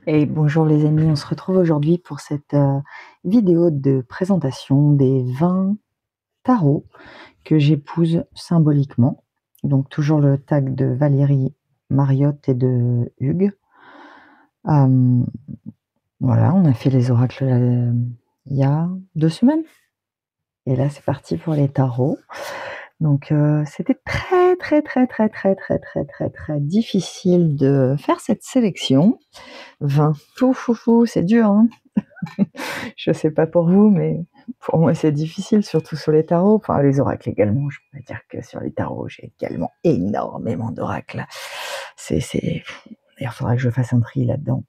Et bonjour les amis, on se retrouve aujourd'hui pour cette vidéo de présentation des 20 tarots que j'épouse symboliquement. Donc toujours le tag de Valérie, Mariotte et de Hugues. Voilà, on a fait les oracles il y a 2 semaines. Et là c'est parti pour les tarots. Donc c'était très difficile de faire cette sélection. 20, c'est dur, hein. Je sais pas pour vous, mais pour moi c'est difficile, surtout sur les tarots. Enfin, les oracles également. Je peux dire que sur les tarots, j'ai également énormément d'oracles. D'ailleurs, il faudra que je fasse un tri là-dedans.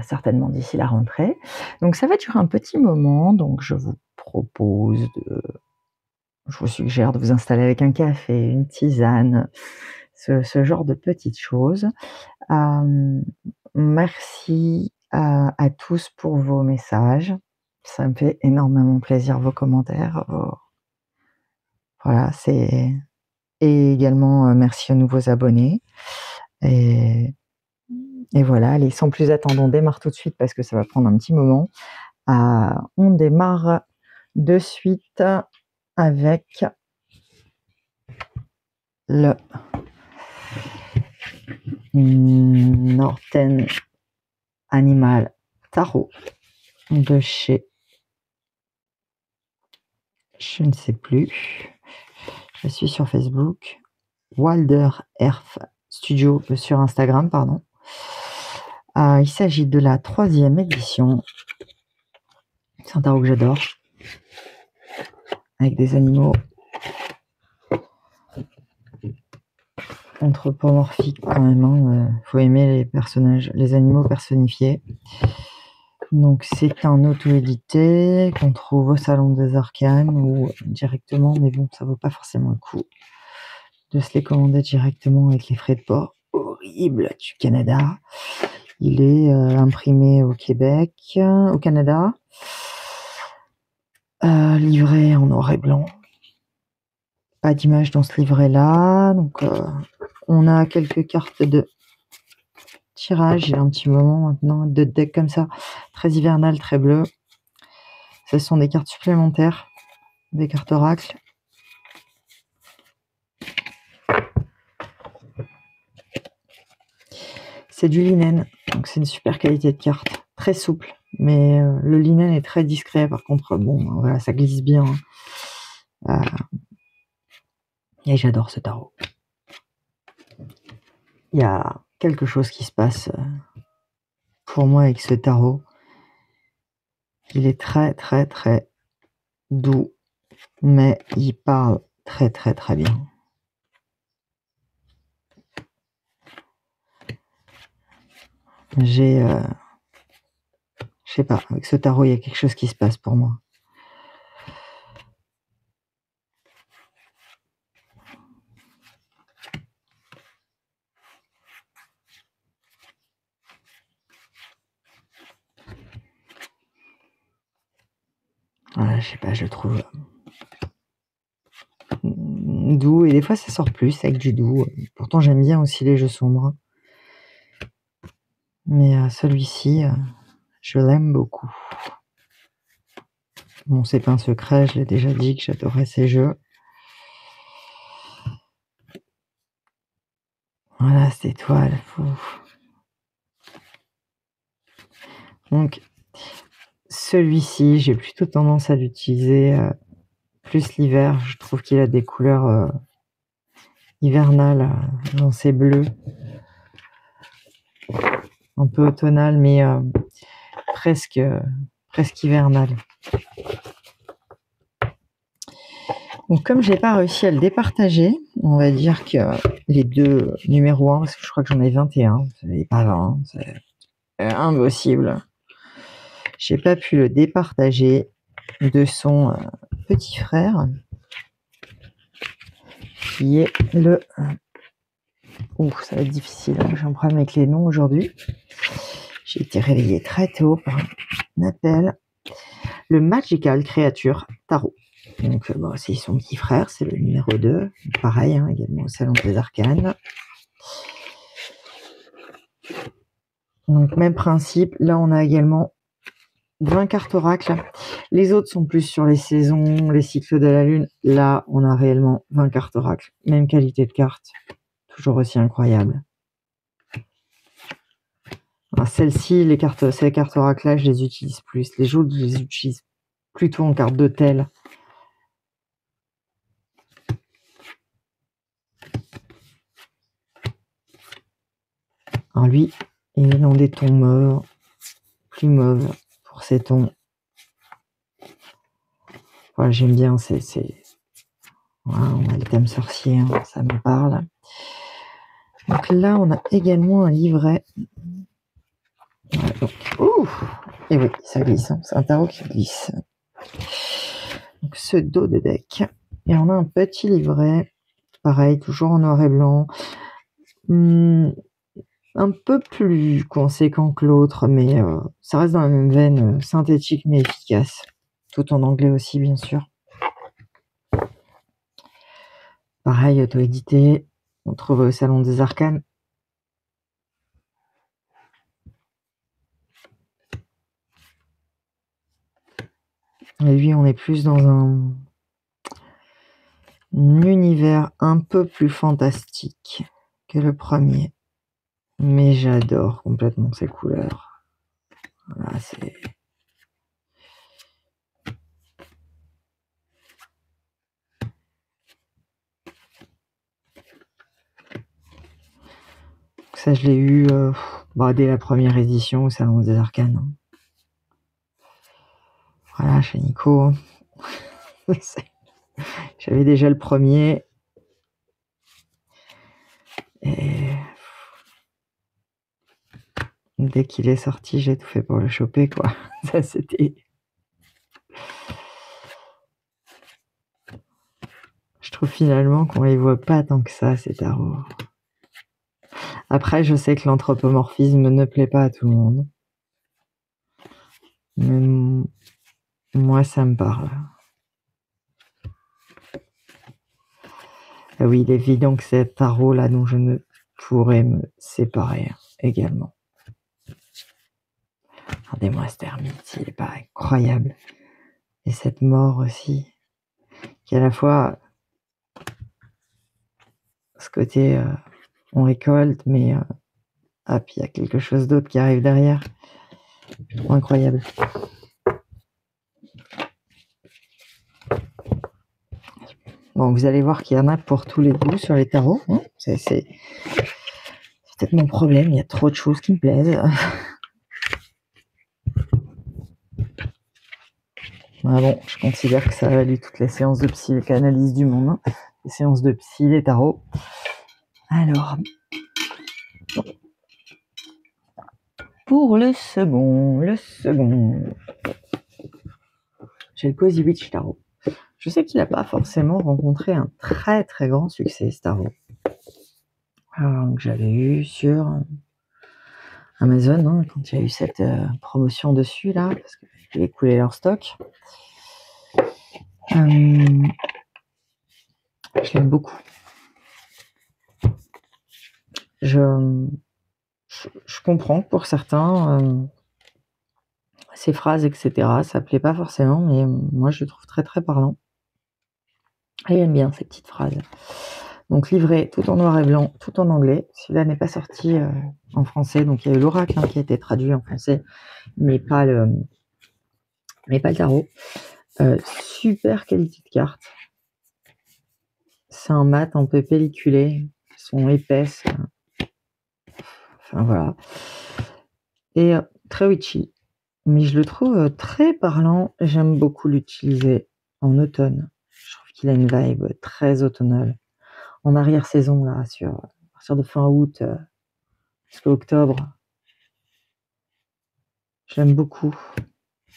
Certainement d'ici la rentrée. Donc ça va durer un petit moment. Donc je vous suggère de vous installer avec un café, une tisane, ce genre de petites choses. Merci à tous pour vos messages. Ça me fait énormément plaisir, vos commentaires. Voilà, et également merci aux nouveaux abonnés. Et voilà, allez, sans plus attendre, on démarre tout de suite parce que ça va prendre un petit moment. On démarre de suite avec le Northern Animal Tarot de chez, je ne sais plus, je suis sur Facebook, Wilder Earth Studio sur Instagram, pardon. Il s'agit de la 3e édition. C'est un tarot que j'adore, avec des animaux anthropomorphiques quand même. Faut aimer les personnages, les animaux personnifiés. Donc c'est un auto-édité qu'on trouve au Salon des Arcanes ou directement, mais bon, ça vaut pas forcément le coup de se les commander directement avec les frais de port horribles du Canada. Il est imprimé au Québec, au Canada, livré en noir et blanc. Pas d'image dans ce livret-là. Donc on a quelques cartes de tirage. Il y a un petit moment maintenant, de deck comme ça, très hivernal, très bleu. Ce sont des cartes supplémentaires, des cartes oracles. C'est du linen, donc c'est une super qualité de carte, très souple, mais le linen est très discret. Par contre, bon, voilà, ça glisse bien. Et j'adore ce tarot. Il y a quelque chose qui se passe pour moi avec ce tarot. Il est très doux, mais il parle très bien. Je sais pas, avec ce tarot, il y a quelque chose qui se passe pour moi. Voilà, je sais pas, je le trouve doux, et des fois ça sort plus avec du doux. Pourtant j'aime bien aussi les jeux sombres, mais celui-ci, je l'aime beaucoup. Bon, c'est pas un secret, je l'ai déjà dit que j'adorais ces jeux. Voilà, cette étoile. Donc celui-ci, j'ai plutôt tendance à l'utiliser plus l'hiver. Je trouve qu'il a des couleurs hivernales dans ses bleus, un peu automnal, mais presque hivernal. Donc comme j'ai pas réussi à le départager, on va dire que les deux numéros 1, parce que je crois que j'en ai 21, c'est pas 20, c'est impossible. J'ai pas pu le départager de son petit frère, qui est le... Ouh, ça va être difficile, hein. J'ai un problème avec les noms aujourd'hui. J'ai été réveillée très tôt par un appel. Le Magical Creature Tarot. Donc bon, c'est son petit frère, c'est le numéro 2. Pareil, hein, également au Salon des Arcanes. Donc, même principe. Là, on a également 20 cartes oracle. Les autres sont plus sur les saisons, les cycles de la lune. Là, on a réellement 20 cartes oracle. Même qualité de carte. Toujours aussi incroyable. Celles-ci, ces cartes oracle-là, je les utilise plus. Les autres, je les utilise plutôt en carte d'hôtel. Alors lui, il est dans des tons mauves, plus mauves pour ces tons. Voilà, j'aime bien, voilà, on a le thème sorcier, hein, ça me parle. Donc là, on a également un livret. Ouais, donc, et oui, ça glisse, hein, c'est un tarot qui glisse. Donc ce dos de deck. Et on a un petit livret, pareil, toujours en noir et blanc. Un peu plus conséquent que l'autre, mais ça reste dans la même veine, synthétique mais efficace. Tout en anglais aussi, bien sûr. Pareil, auto-édité. On trouve au Salon des Arcanes. Et lui, on est plus dans un univers un peu plus fantastique que le premier. Mais j'adore complètement ces couleurs. Voilà, c'est... Ça, je l'ai eu dès la première édition au Salon des Arcanes. Voilà, chez Nico. J'avais déjà le premier. Et dès qu'il est sorti, j'ai tout fait pour le choper, quoi. Ça, c'était... Je trouve finalement qu'on les voit pas tant que ça, ces tarots. Après, je sais que l'anthropomorphisme ne plaît pas à tout le monde. Mais moi, ça me parle. Ah oui, il est évident que c'est tarot-là dont je ne pourrais me séparer également. Regardez-moi cet ermite, il est pas incroyable. Et cette mort aussi, qui à la fois ce côté on récolte, mais puis il y a quelque chose d'autre qui arrive derrière. Incroyable. Bon, vous allez voir qu'il y en a pour tous les goûts sur les tarots. Hein, c'est peut-être mon problème, il y a trop de choses qui me plaisent. Bon, je considère que ça a valu toutes les séances de psychanalyse du monde. Hein. Les séances de psy, les tarots. Alors, pour le second, j'ai le Cozy Witch Tarot. Je sais qu'il n'a pas forcément rencontré un très très grand succès, ce tarot. Que j'avais eu sur Amazon, hein, quand il y a eu cette promotion dessus, là, parce qu'ils écoulaient leur stock. Je l'aime beaucoup. Je comprends que pour certains, ces phrases, etc., ça plaît pas forcément, mais moi je le trouve très très parlant. Et j'aime bien ces petites phrases. Donc livré tout en noir et blanc, tout en anglais. Celui-là n'est pas sorti en français, donc il y a eu l'oracle qui a été traduit en français, mais pas le tarot. Super qualité de carte. C'est un mat un peu pelliculé, elles sont épaisses. Enfin voilà. Et très witchy. Mais je le trouve très parlant. J'aime beaucoup l'utiliser en automne. Je trouve qu'il a une vibe très automnale. En arrière-saison, là, à partir de fin août jusqu'à octobre. J'aime beaucoup.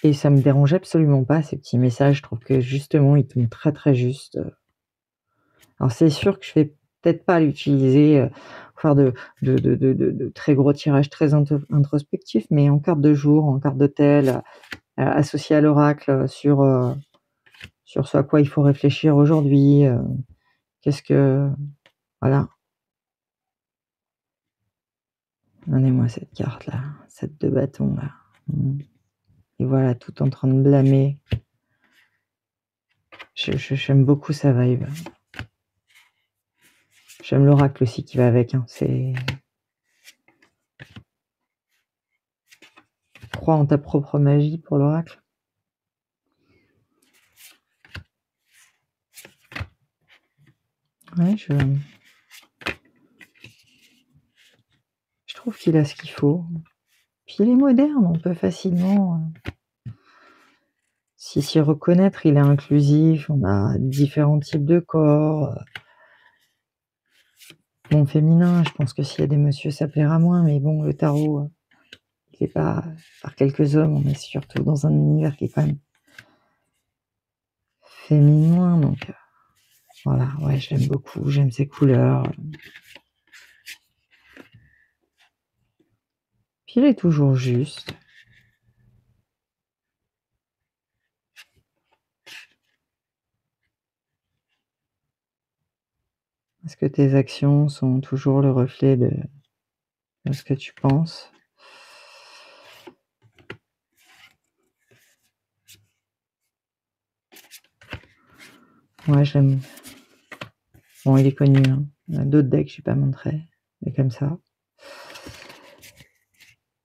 Et ça me dérange absolument pas, ces petits messages. Je trouve que justement, ils tombent très très juste. Alors c'est sûr que je vais peut-être pas l'utiliser pour faire de très gros tirages très introspectifs, mais en carte de jour, en carte d'hôtel, associé à l'oracle sur ce à quoi il faut réfléchir aujourd'hui. Voilà. Donnez-moi cette carte-là, cette 2 bâtons là. Et voilà, tout en train de blâmer. J'aime beaucoup sa vibe. J'aime l'oracle aussi qui va avec. Hein. C'est... Crois en ta propre magie pour l'oracle. Ouais, je trouve qu'il a ce qu'il faut. Puis il est moderne, on peut facilement s'y reconnaître, il est inclusif, on a différents types de corps. Bon, féminin, je pense que s'il y a des messieurs, ça plaira moins, mais bon, le tarot, il est pas par quelques hommes, on est surtout dans un univers qui est quand même féminin, donc voilà, ouais, je l'aime beaucoup, j'aime ses couleurs. Puis il est toujours juste. Est-ce que tes actions sont toujours le reflet de ce que tu penses? Ouais, je l'aime. Bon, il est connu, hein. Il y a d'autres decks que je n'ai pas montré, mais comme ça.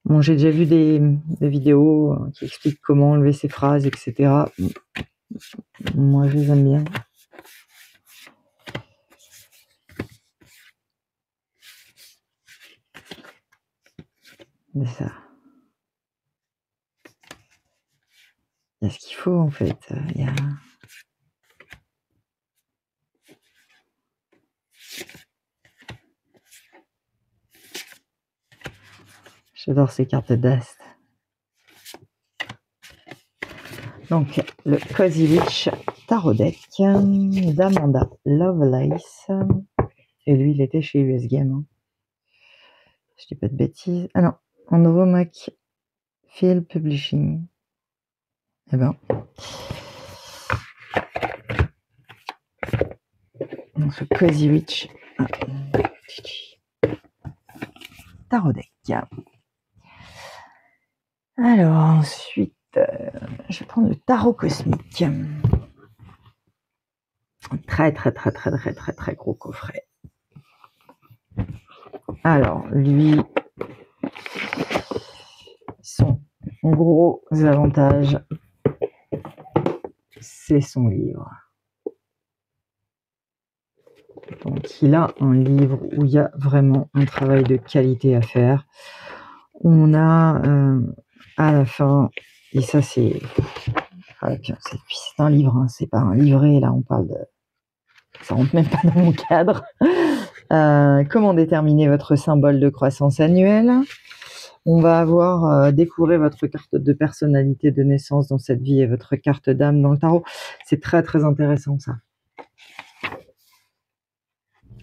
Bon, j'ai déjà vu des vidéos qui expliquent comment enlever ces phrases, etc. Moi, je les aime bien. Mais ça... Il y a ce qu'il faut, en fait. Il y a... J'adore ces cartes d'Ast. Donc, le Cozy Witch Tarot Deck d'Amanda Lovelace. Et lui, il était chez US Game. Hein. Je dis pas de bêtises. Ah non, en Novomac Field Publishing. Eh ben. Donc, le Cozy Witch Tarot Deck. Alors, ensuite, je vais prendre le Tarot Cosmique. Très gros coffret. Alors, lui, son gros avantage, c'est son livre. Donc, il a un livre où il y a vraiment un travail de qualité à faire. On a à la fin, et ça c'est un livre, hein, c'est pas un livret, là on parle de... Ça rentre même pas dans mon cadre. Comment déterminer votre symbole de croissance annuelle? On va avoir découvrir votre carte de personnalité de naissance dans cette vie et votre carte d'âme dans le tarot. C'est très intéressant ça.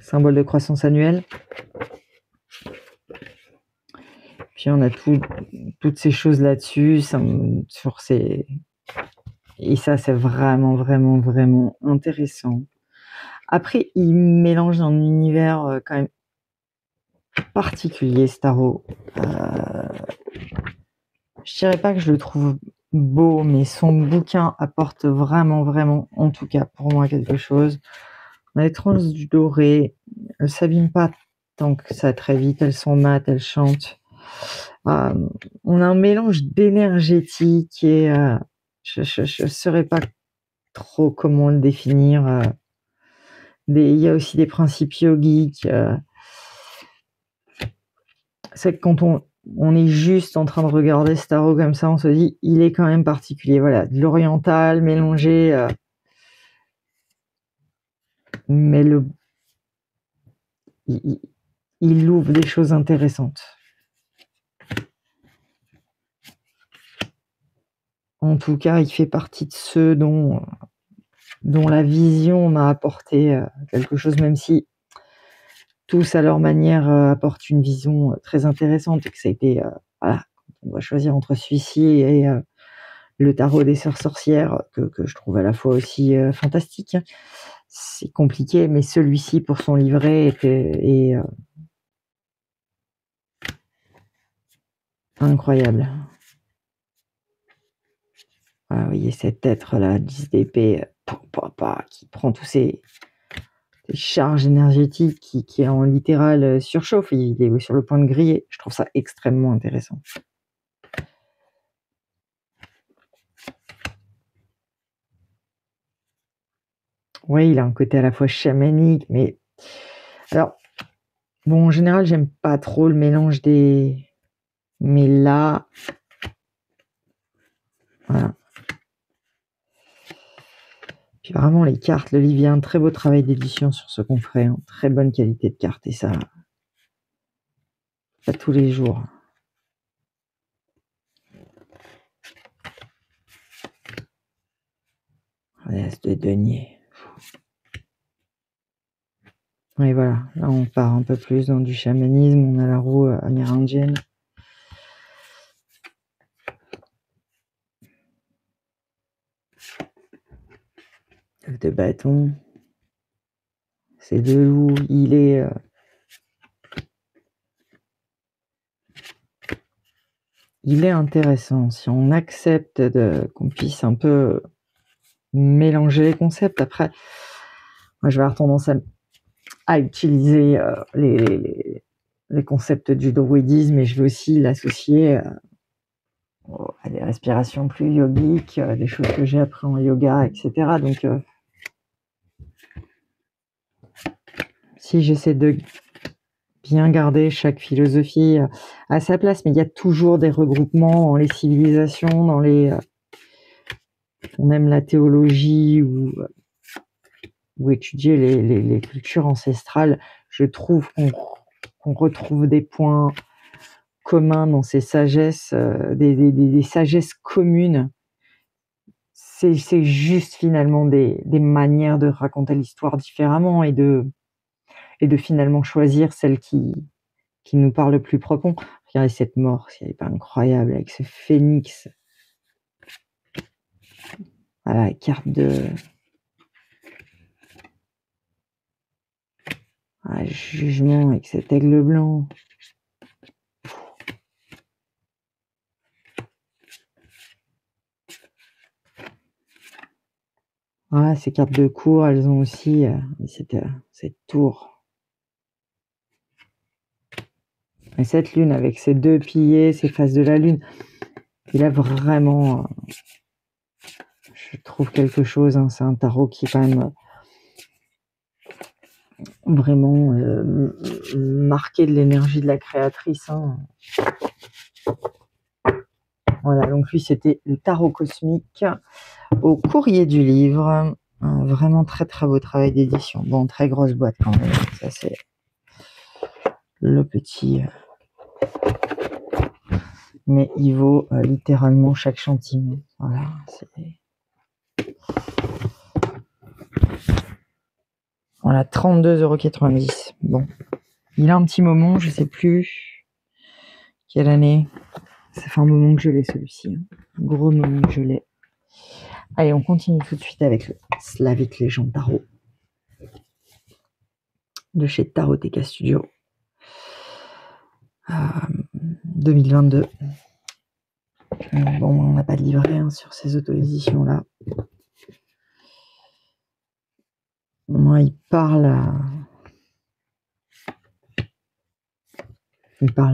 Symbole de croissance annuelle. Puis on a toutes ces choses là-dessus, sur ces... Et ça, c'est vraiment intéressant. Après, il mélange un univers quand même particulier, ce tarot. Je dirais pas que je le trouve beau, mais son bouquin apporte vraiment, en tout cas pour moi, quelque chose. On a les tranches du doré, elles s'abîment pas tant que ça très vite, elles sont mates, elles chantent. On a un mélange d'énergétique et je saurais pas trop comment le définir. Il y a aussi des principes yogiques. C'est que quand on est juste en train de regarder ce tarot comme ça, on se dit, il est quand même particulier. Voilà, de l'oriental mélangé, mais il ouvre des choses intéressantes. En tout cas, il fait partie de ceux dont la vision m'a apporté quelque chose, même si tous à leur manière apportent une vision très intéressante et que ça a été, voilà, on doit choisir entre celui-ci et le tarot des sœurs sorcières que je trouve à la fois aussi fantastique. C'est compliqué, mais celui-ci pour son livret Incroyable. Voilà, vous voyez cet être-là, 10 d'épée, qui prend tous ces charges énergétiques, qui est en littéral surchauffe, il est sur le point de griller. Je trouve ça extrêmement intéressant. Oui, il a un côté à la fois chamanique, mais... Alors, bon, en général, j'aime pas trop le mélange des... Mais là... Voilà. Puis vraiment, les cartes, le livre, il y a un très beau travail d'édition sur ce qu'on ferait, hein. Très bonne qualité de cartes, et ça tous les jours. As de denier. Et voilà, là on part un peu plus dans du chamanisme, on a la roue amérindienne. De bâton. C'est de loup, il est... Il est intéressant, si on accepte qu'on puisse un peu mélanger les concepts. Après, moi je vais avoir tendance à utiliser les concepts du druidisme, et je vais aussi l'associer à des respirations plus yogiques, des choses que j'ai appris en yoga, etc. Donc, si j'essaie de bien garder chaque philosophie à sa place, mais il y a toujours des regroupements dans les civilisations, dans les... on aime la théologie ou étudier les cultures ancestrales. Je trouve qu'on retrouve des points communs dans ces sagesses, des sagesses communes. C'est juste finalement des manières de raconter l'histoire différemment, et de finalement choisir celle qui nous parle le plus profond. Regardez cette mort, si elle n'est pas incroyable, avec ce phénix. Voilà, carte de... jugement avec cet aigle blanc. Voilà, ces cartes de cour, elles ont aussi cette tour. Et cette lune avec ses deux piliers, ces faces de la lune, il a vraiment... je trouve quelque chose, hein, c'est un tarot qui est quand même vraiment marqué de l'énergie de la créatrice, hein. Voilà, donc lui c'était le tarot cosmique au courrier du livre. Vraiment très très beau travail d'édition. Bon, très grosse boîte quand même. Ça c'est le petit... mais il vaut littéralement chaque centime. Voilà, voilà, 32,90 €. Bon, il a un petit moment, je sais plus quelle année. Ça fait un moment que je l'ai, celui-ci, hein. Un gros moment que je l'ai. Allez, on continue tout de suite avec le Slavic Legend Tarot de chez Taroteka Studio. 2022. Bon, on n'a pas de livret, hein, sur ces auto-éditions-là. Moi, il parle à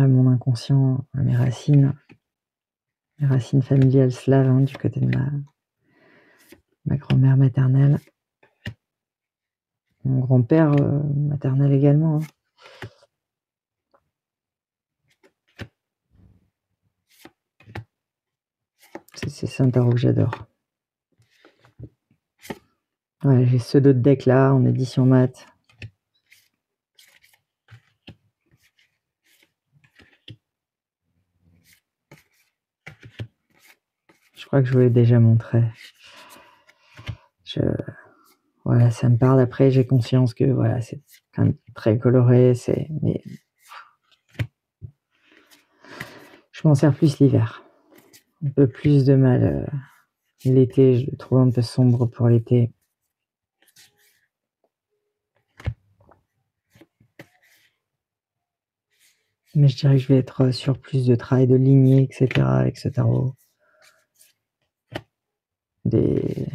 mon inconscient, à mes racines familiales slaves, hein, du côté de ma grand-mère maternelle. Mon grand-père maternel également, hein. C'est un tarot que j'adore. Ouais, j'ai ce d'autres deck là en édition mat. Je crois que je vous l'ai déjà montré. Voilà, ça me parle. Après, j'ai conscience que voilà, c'est quand même très coloré. Mais je m'en sers plus l'hiver. Un peu plus de mal l'été. Je le trouve un peu sombre pour l'été. Mais je dirais que je vais être sur plus de travail de lignée, etc. avec ce tarot. Des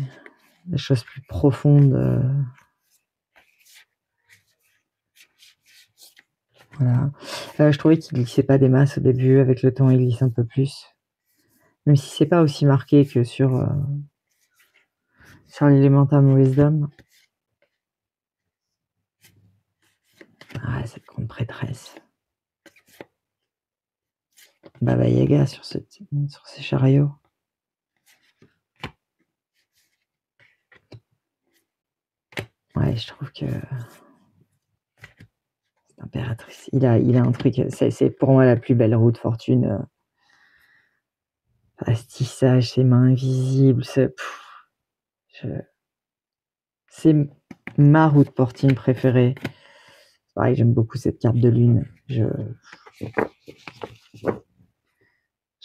choses plus profondes. Voilà. Je trouvais qu'il glissait pas des masses au début. Avec le temps, il glisse un peu plus. Même si c'est pas aussi marqué que sur l'Elemental Wisdom. Ah, cette grande prêtresse. Baba Yaga sur ces chariots. Ouais, je trouve que cette impératrice, il a un truc, c'est pour moi la plus belle roue de fortune. Tissage, ses mains invisibles, c'est ma roue de fortune préférée. C'est pareil, j'aime beaucoup cette carte de lune.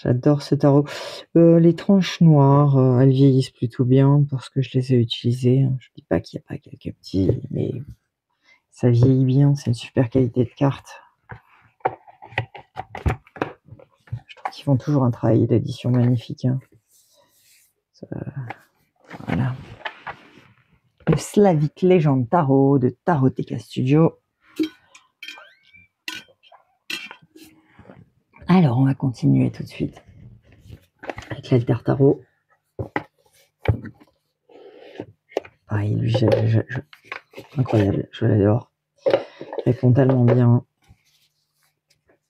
J'adore ce tarot. Les tranches noires, elles vieillissent plutôt bien parce que je les ai utilisées. Je dis pas qu'il n'y a pas quelques petits, mais ça vieillit bien. C'est une super qualité de carte. Je trouve qu'ils font toujours un travail d'édition magnifique. Hein. Voilà. Le Slavic Legend Tarot de Taroteka Studio. Alors, on va continuer tout de suite avec l'Alter Tarot. Pareil, lui, incroyable, je l'adore. Il répond tellement bien.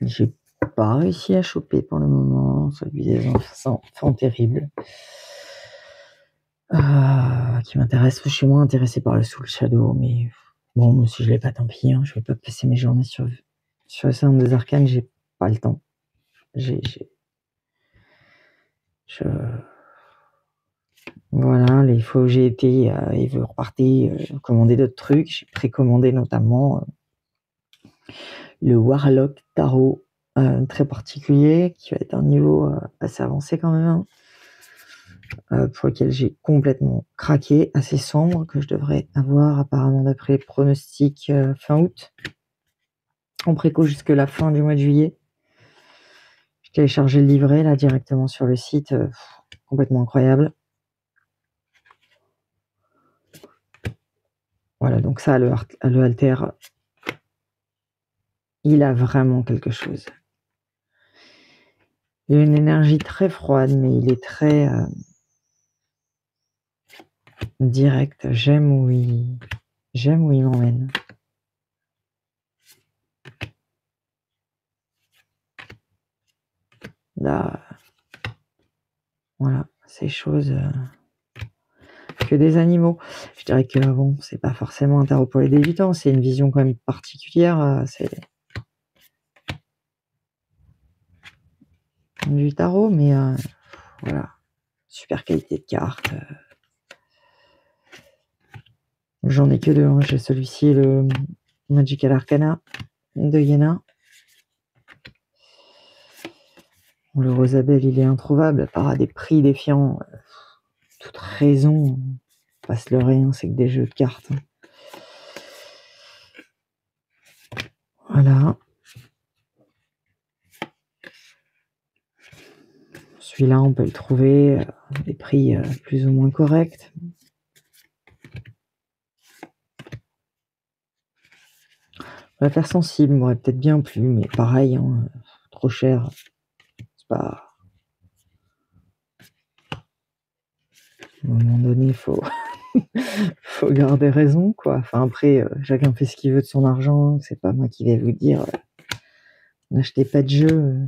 J'ai pas réussi à choper pour le moment celui des enfants terribles. Qui m'intéresse. Je suis moins intéressé par le Soul Shadow, mais bon, si je l'ai pas, tant pis. Hein, je vais pas passer mes journées sur le Salon des Arcanes, j'ai pas le temps. Voilà, les fois où j'ai été et vous repartez commander d'autres trucs. J'ai précommandé notamment le Warlock Tarot très particulier qui va être un niveau assez avancé quand même, pour lequel j'ai complètement craqué, assez sombre, que je devrais avoir apparemment d'après les pronostics fin août, en préco jusque la fin du mois de juillet. J'ai téléchargé le livret là directement sur le site, complètement incroyable. Voilà, donc ça, le Alter, il a vraiment quelque chose. Il a une énergie très froide, mais il est très direct. J'aime où il m'emmène. Là, voilà, ces choses que des animaux. Je dirais que bon, c'est pas forcément un tarot pour les débutants, c'est une vision quand même particulière. C'est du tarot, mais voilà, super qualité de carte. J'en ai que deux. Hein. J'ai celui-ci et le Magical Arcana de Yéna. Le Rosabelle, il est introuvable, à part à des prix défiants. Toute raison, pas se leurrer, hein, c'est que des jeux de cartes. Voilà. Celui-là, on peut le trouver à des prix plus ou moins corrects. La faire sensible m'aurait peut-être bien plu, mais pareil, hein, trop cher. C'est pas. À un moment donné, il faut garder raison, quoi. Enfin, après, chacun fait ce qu'il veut de son argent. C'est pas moi qui vais vous dire n'achetez pas de jeu.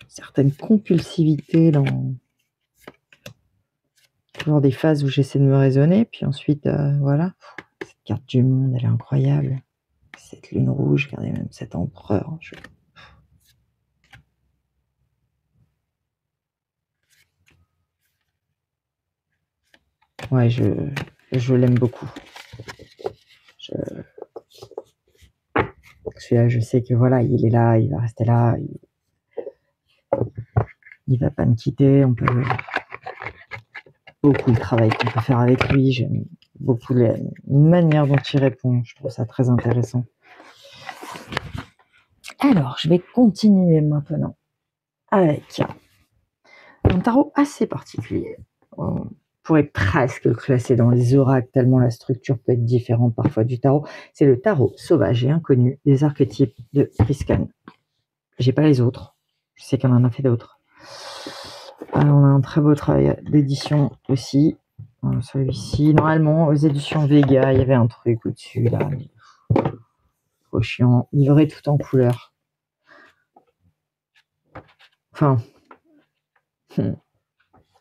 Certaines compulsivités dans toujours des phases où j'essaie de me raisonner, puis ensuite, voilà. Cette carte du monde, elle est incroyable. Cette lune rouge, regardez même cet empereur. Ouais, je l'aime beaucoup. Celui-là, je sais que voilà, il est là, il va rester là. Il va pas me quitter. On peut beaucoup le travail qu'on peut faire avec lui. J'aime beaucoup la manière dont il répond. Je trouve ça très intéressant. Alors, je vais continuer maintenant avec un tarot assez particulier. On pourrait presque le classer dans les oracles, tellement la structure peut être différente parfois du tarot. C'est le tarot sauvage et inconnu des archétypes de Priscan. J'ai pas les autres. Je sais qu'on en a fait d'autres. On a un très beau travail d'édition aussi. Celui-ci, normalement, aux éditions Vega, il y avait un truc au-dessus, là. Mais... trop chiant. Livré tout en couleur. Enfin...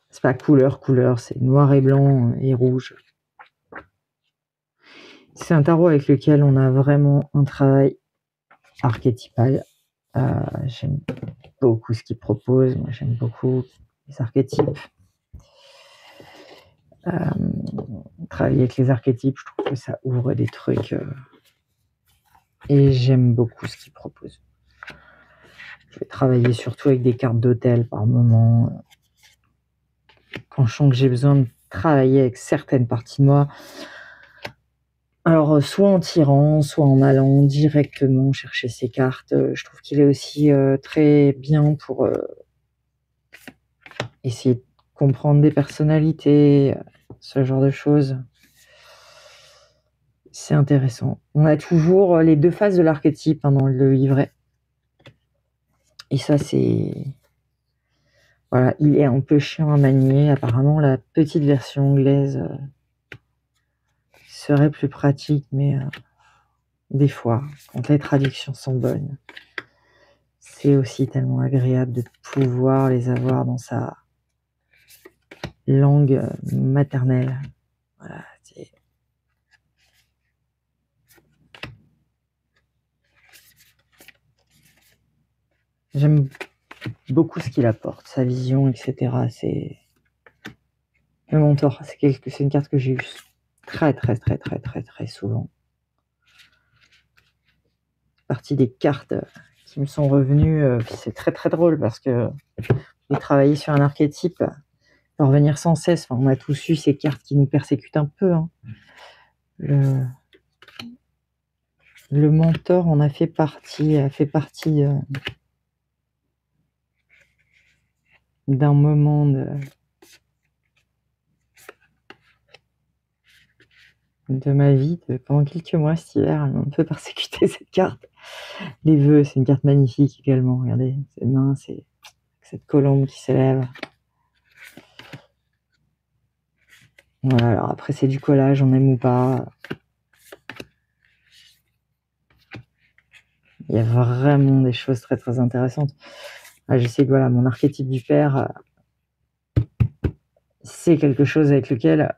c'est pas couleur, c'est noir et blanc et rouge. C'est un tarot avec lequel on a vraiment un travail archétypal. J'aime beaucoup ce qu'il propose. Moi, j'aime beaucoup les archétypes. Travailler avec les archétypes, je trouve que ça ouvre des trucs. Et j'aime beaucoup ce qu'il propose. Je vais travailler surtout avec des cartes d'hôtel par moment. Quand je sens que j'ai besoin de travailler avec certaines parties de moi. Alors, soit en tirant, soit en allant directement chercher ces cartes. Je trouve qu'il est aussi très bien pour essayer de comprendre des personnalités, ce genre de choses. C'est intéressant. On a toujours les deux faces de l'archétype dans le livret. Et ça, c'est... voilà, il est un peu chiant à manier. Apparemment, la petite version anglaise serait plus pratique, mais des fois, quand les traductions sont bonnes, c'est aussi tellement agréable de pouvoir les avoir dans sa langue maternelle. Voilà, c'est... J'aime beaucoup ce qu'il apporte, sa vision, etc. C'est le mentor. C'est une carte que j'ai eue très souvent. Partie des cartes qui me sont revenues. C'est très drôle parce que j'ai travaillé sur un archétype, peut revenir sans cesse. Enfin, on a tous eu ces cartes qui nous persécutent un peu. Hein. Le mentor en a fait partie. D'un moment de ma vie, pendant quelques mois cet hiver, elle m'a un peu persécuté cette carte. Les vœux, c'est une carte magnifique également. Regardez, ses mains, c'est cette colombe qui s'élève. Voilà, alors après c'est du collage, on aime ou pas. Il y a vraiment des choses très intéressantes. Je sais que voilà, mon archétype du père, c'est quelque chose avec lequel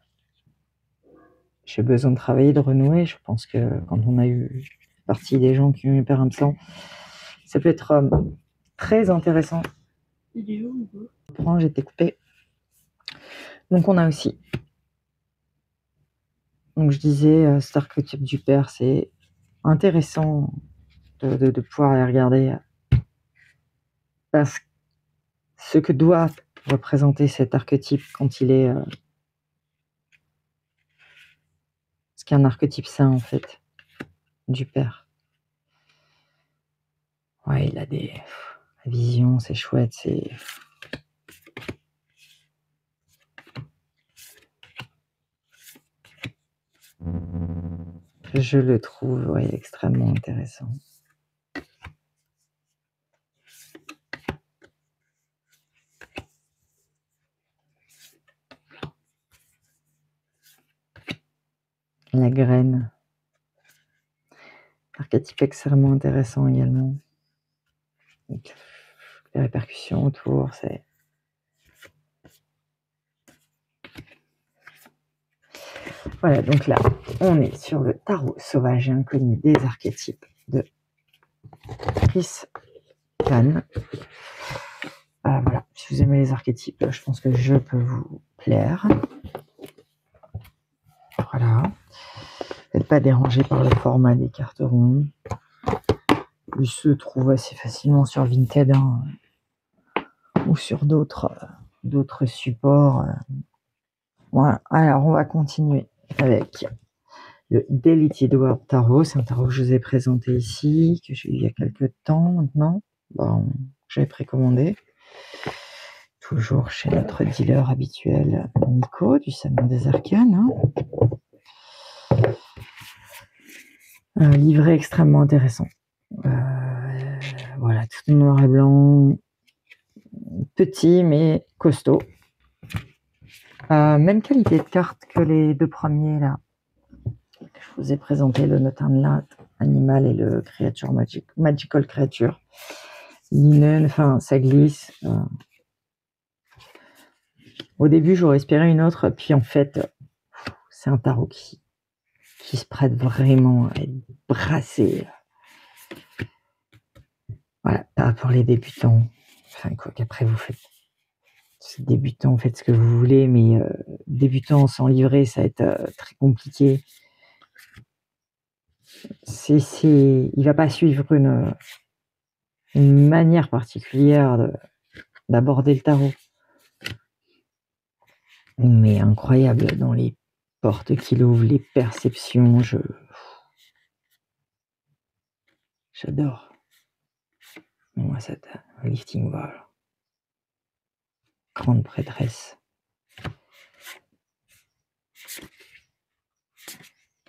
j'ai besoin de travailler, de renouer. Je pense que quand on a eu partie des gens qui ont eu père absent, ça peut être très intéressant. J'ai été coupée. Donc on a aussi. Donc je disais, cet archétype du père, c'est intéressant de pouvoir les regarder. Parce que ce que doit représenter cet archétype quand il est... ce qu'est un archétype sain, en fait, du père. Ouais, il a des... la vision, c'est chouette, c'est... Je le trouve extrêmement intéressant. La graine. Archétype extrêmement intéressant également. Donc, les répercussions autour, c'est... Voilà, donc là, on est sur le tarot sauvage et inconnu des archétypes de Priscan. Voilà, si vous aimez les archétypes, je pense que je peux vous plaire. Voilà. N'êtes pas dérangé par le format des cartes rondes. Il se trouve assez facilement sur Vinted ou sur d'autres supports. Voilà. Alors, on va continuer avec Le Deleted Word Tarot, c'est un tarot que je vous ai présenté ici, que j'ai eu il y a quelques temps maintenant. Bon, j'avais précommandé. Toujours chez notre dealer habituel, Nico, du Salon des Arcanes. Un livret extrêmement intéressant. Voilà, tout en noir et blanc. Petit, mais costaud. Même qualité de carte que les deux premiers, là. Je vous ai présenté le Notanlat Animal et le Creature Magical Creature. Linen, enfin, ça glisse. Au début, j'aurais espéré une autre, puis en fait, c'est un tarot qui se prête vraiment à être brassé. Voilà, pas pour les débutants. Enfin, quoi qu'après, vous faites. C'est débutant, faites ce que vous voulez, mais débutant sans livret, ça va être très compliqué. Il va pas suivre une manière particulière d'aborder le tarot. Mais incroyable dans les portes qu'il ouvre, les perceptions, j'adore. Moi, cette lifting wall. Grande prêtresse.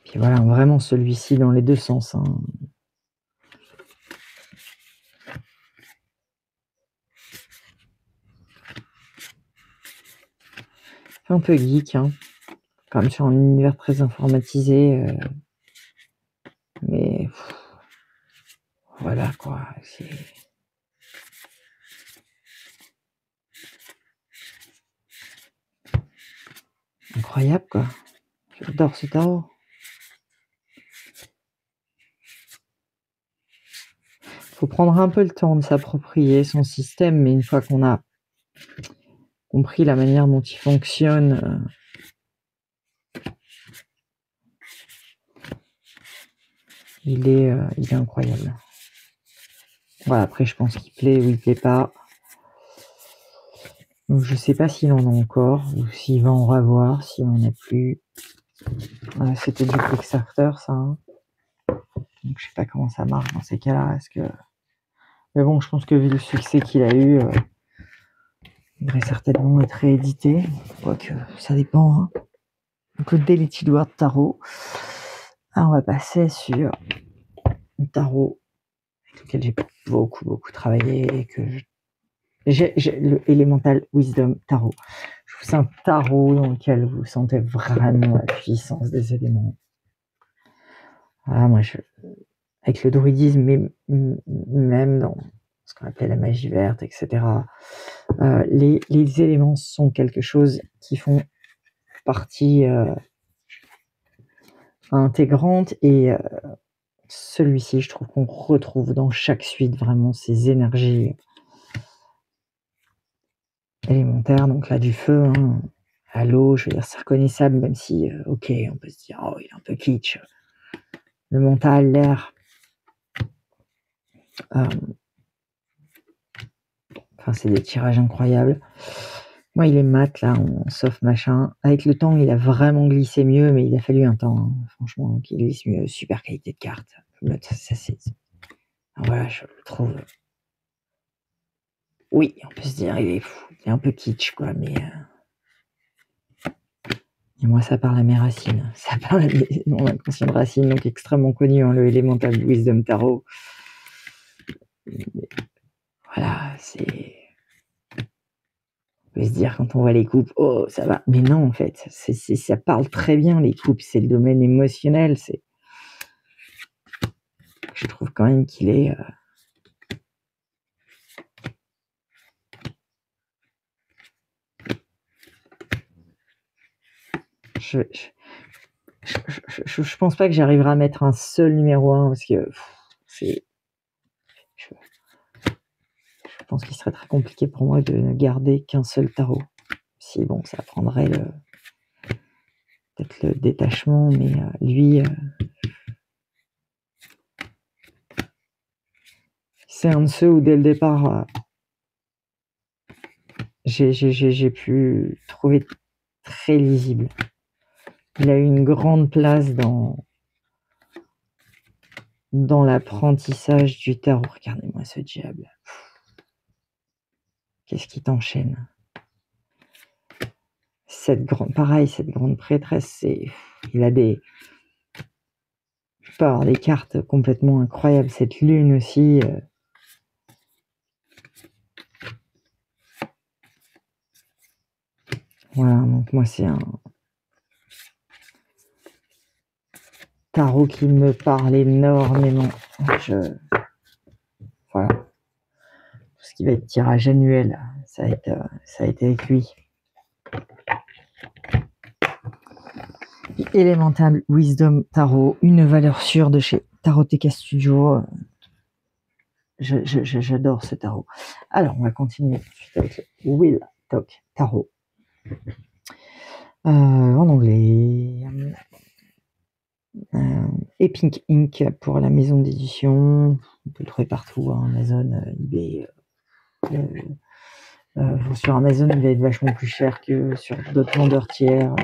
Puis voilà, vraiment celui-ci dans les deux sens. Hein. Un peu geek, hein. Comme sur un univers très informatisé. Mais voilà quoi. C'est incroyable quoi. J'adore ce tarot. Faut prendre un peu le temps de s'approprier son système, mais une fois qu'on a compris la manière dont il fonctionne, il est incroyable. Voilà, après je pense qu'il plaît ou il plaît pas. Donc je sais pas s'il en a encore ou s'il va en revoir, s'il en a plus. C'était du Kickstarter ça. Hein. Donc je sais pas comment ça marche dans ces cas-là. Mais bon, je pense que vu le succès qu'il a eu, il devrait certainement être réédité. Quoique ça dépend. Hein. Donc le Deleted Word Tarot. Alors, on va passer sur un tarot avec lequel j'ai beaucoup travaillé et que j'ai le Elemental Wisdom Tarot. C'est un tarot dans lequel vous sentez vraiment la puissance des éléments. Voilà, moi, avec le druidisme, mais même dans ce qu'on appelait la magie verte, etc., les éléments sont quelque chose qui font partie intégrante et celui-ci, je trouve qu'on retrouve dans chaque suite vraiment ces énergies élémentaires, donc là du feu, hein, à l'eau, je veux dire, c'est reconnaissable, même si, ok, on peut se dire, oh, il est un peu kitsch. Le mental, l'air. Enfin, c'est des tirages incroyables. Moi, il est mat, là, en soft machin. Avec le temps, il a vraiment glissé mieux, mais il a fallu un temps, hein, franchement, donc il glisse mieux. Super qualité de carte. Ça, voilà, je le trouve. Oui, on peut se dire, il est un peu kitsch, quoi, mais. Et moi, ça parle à mes racines. Ça parle à mon inconscient racine, donc extrêmement connu, hein, le Elemental Wisdom Tarot. Voilà, c'est. On peut se dire quand on voit les coupes, oh, ça va. Mais non, en fait, ça parle très bien, les coupes. C'est le domaine émotionnel. Je trouve quand même qu'il est. Je pense pas que j'arriverai à mettre un seul numéro 1 parce que c'est. Je pense qu'il serait très compliqué pour moi de ne garder qu'un seul tarot. Si bon, ça prendrait peut-être le détachement, mais lui, c'est un de ceux où dès le départ, j'ai pu trouver très lisible. Il a eu une grande place dans dans l'apprentissage du tarot. Regardez-moi ce diable. Qu'est-ce qui t'enchaîne? Cette grande prêtresse, il a des... Je peux avoir des cartes complètement incroyables. Cette lune aussi. Voilà, donc moi c'est un tarot qui me parle énormément. Voilà. Tout ce qui va être tirage annuel, ça a été avec lui. Elemental Wisdom Tarot, une valeur sûre de chez Taroteka Studio. J'adore ce tarot. Alors, on va continuer tout de suite avec le Will Talk Tarot. En anglais. Et Pink Ink pour la maison d'édition. On peut le trouver partout, hein, Amazon, eBay. Sur Amazon, il va être vachement plus cher que sur d'autres vendeurs tiers.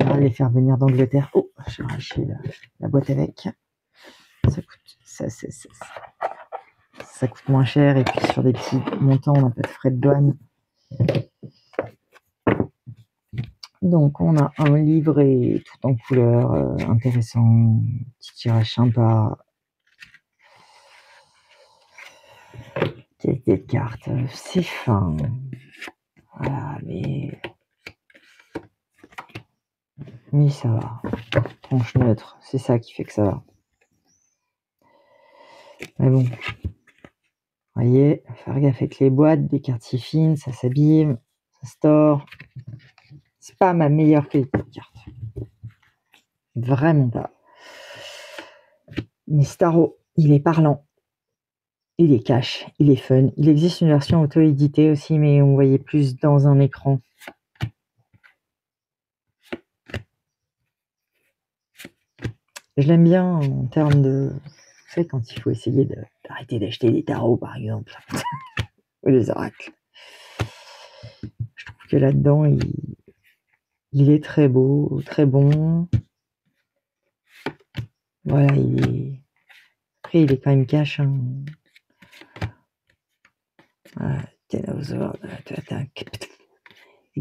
Je vais les faire venir d'Angleterre. Oh, j'ai arraché la boîte avec. Ça coûte moins cher. Et puis sur des petits montants, on n'a pas de frais de douane. Donc, on a un livret tout en couleur, intéressant, petit tirage sympa. Quelques cartes, c'est fin. Voilà, mais ça va. Tranche neutre, c'est ça qui fait que ça va. Mais bon, vous voyez, faire gaffe avec les boîtes, des cartes si fines, ça s'abîme, ça se tord. C'est pas ma meilleure qualité de carte. Vraiment pas. Mais ce tarot, il est parlant. Il est cash, il est fun. Il existe une version auto-éditée aussi, mais on voyait plus dans un écran. Je l'aime bien en termes de... Vous savez, quand il faut essayer d'arrêter d'acheter des tarots, par exemple, ou des oracles. Je trouve que là-dedans, il est très beau, très bon. Voilà, après, il est quand même cash. Hein. Voilà, c'est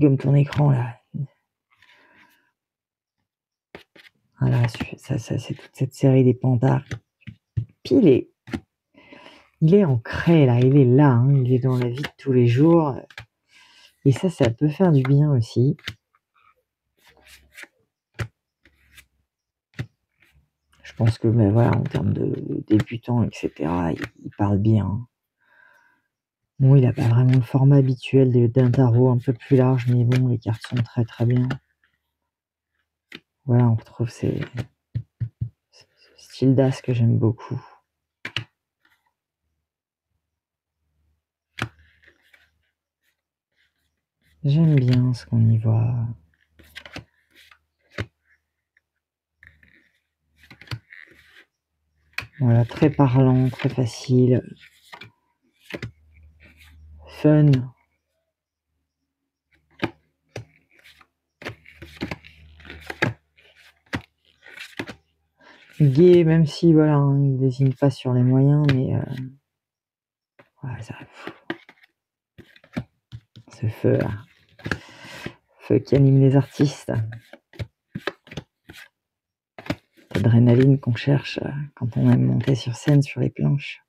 comme ton écran, là. Voilà, ça c'est toute cette série des pantards. Puis il est ancré, là, il est là, hein, il est dans la vie de tous les jours. Et ça peut faire du bien aussi. Je pense que, mais voilà, en termes de débutants, etc., il parle bien. Bon, il n'a pas vraiment le format habituel d'un tarot un peu plus large, mais bon, les cartes sont très très bien. Voilà, on retrouve ce style d'as que j'aime beaucoup. J'aime bien ce qu'on y voit. Voilà, très parlant, très facile. Fun. Gai, même si, voilà, hein, il désigne pas sur les moyens, mais... voilà, ça... Ce feu, là. Feu qui anime les artistes. L'adrénaline qu'on cherche quand on aime monter sur scène, sur les planches.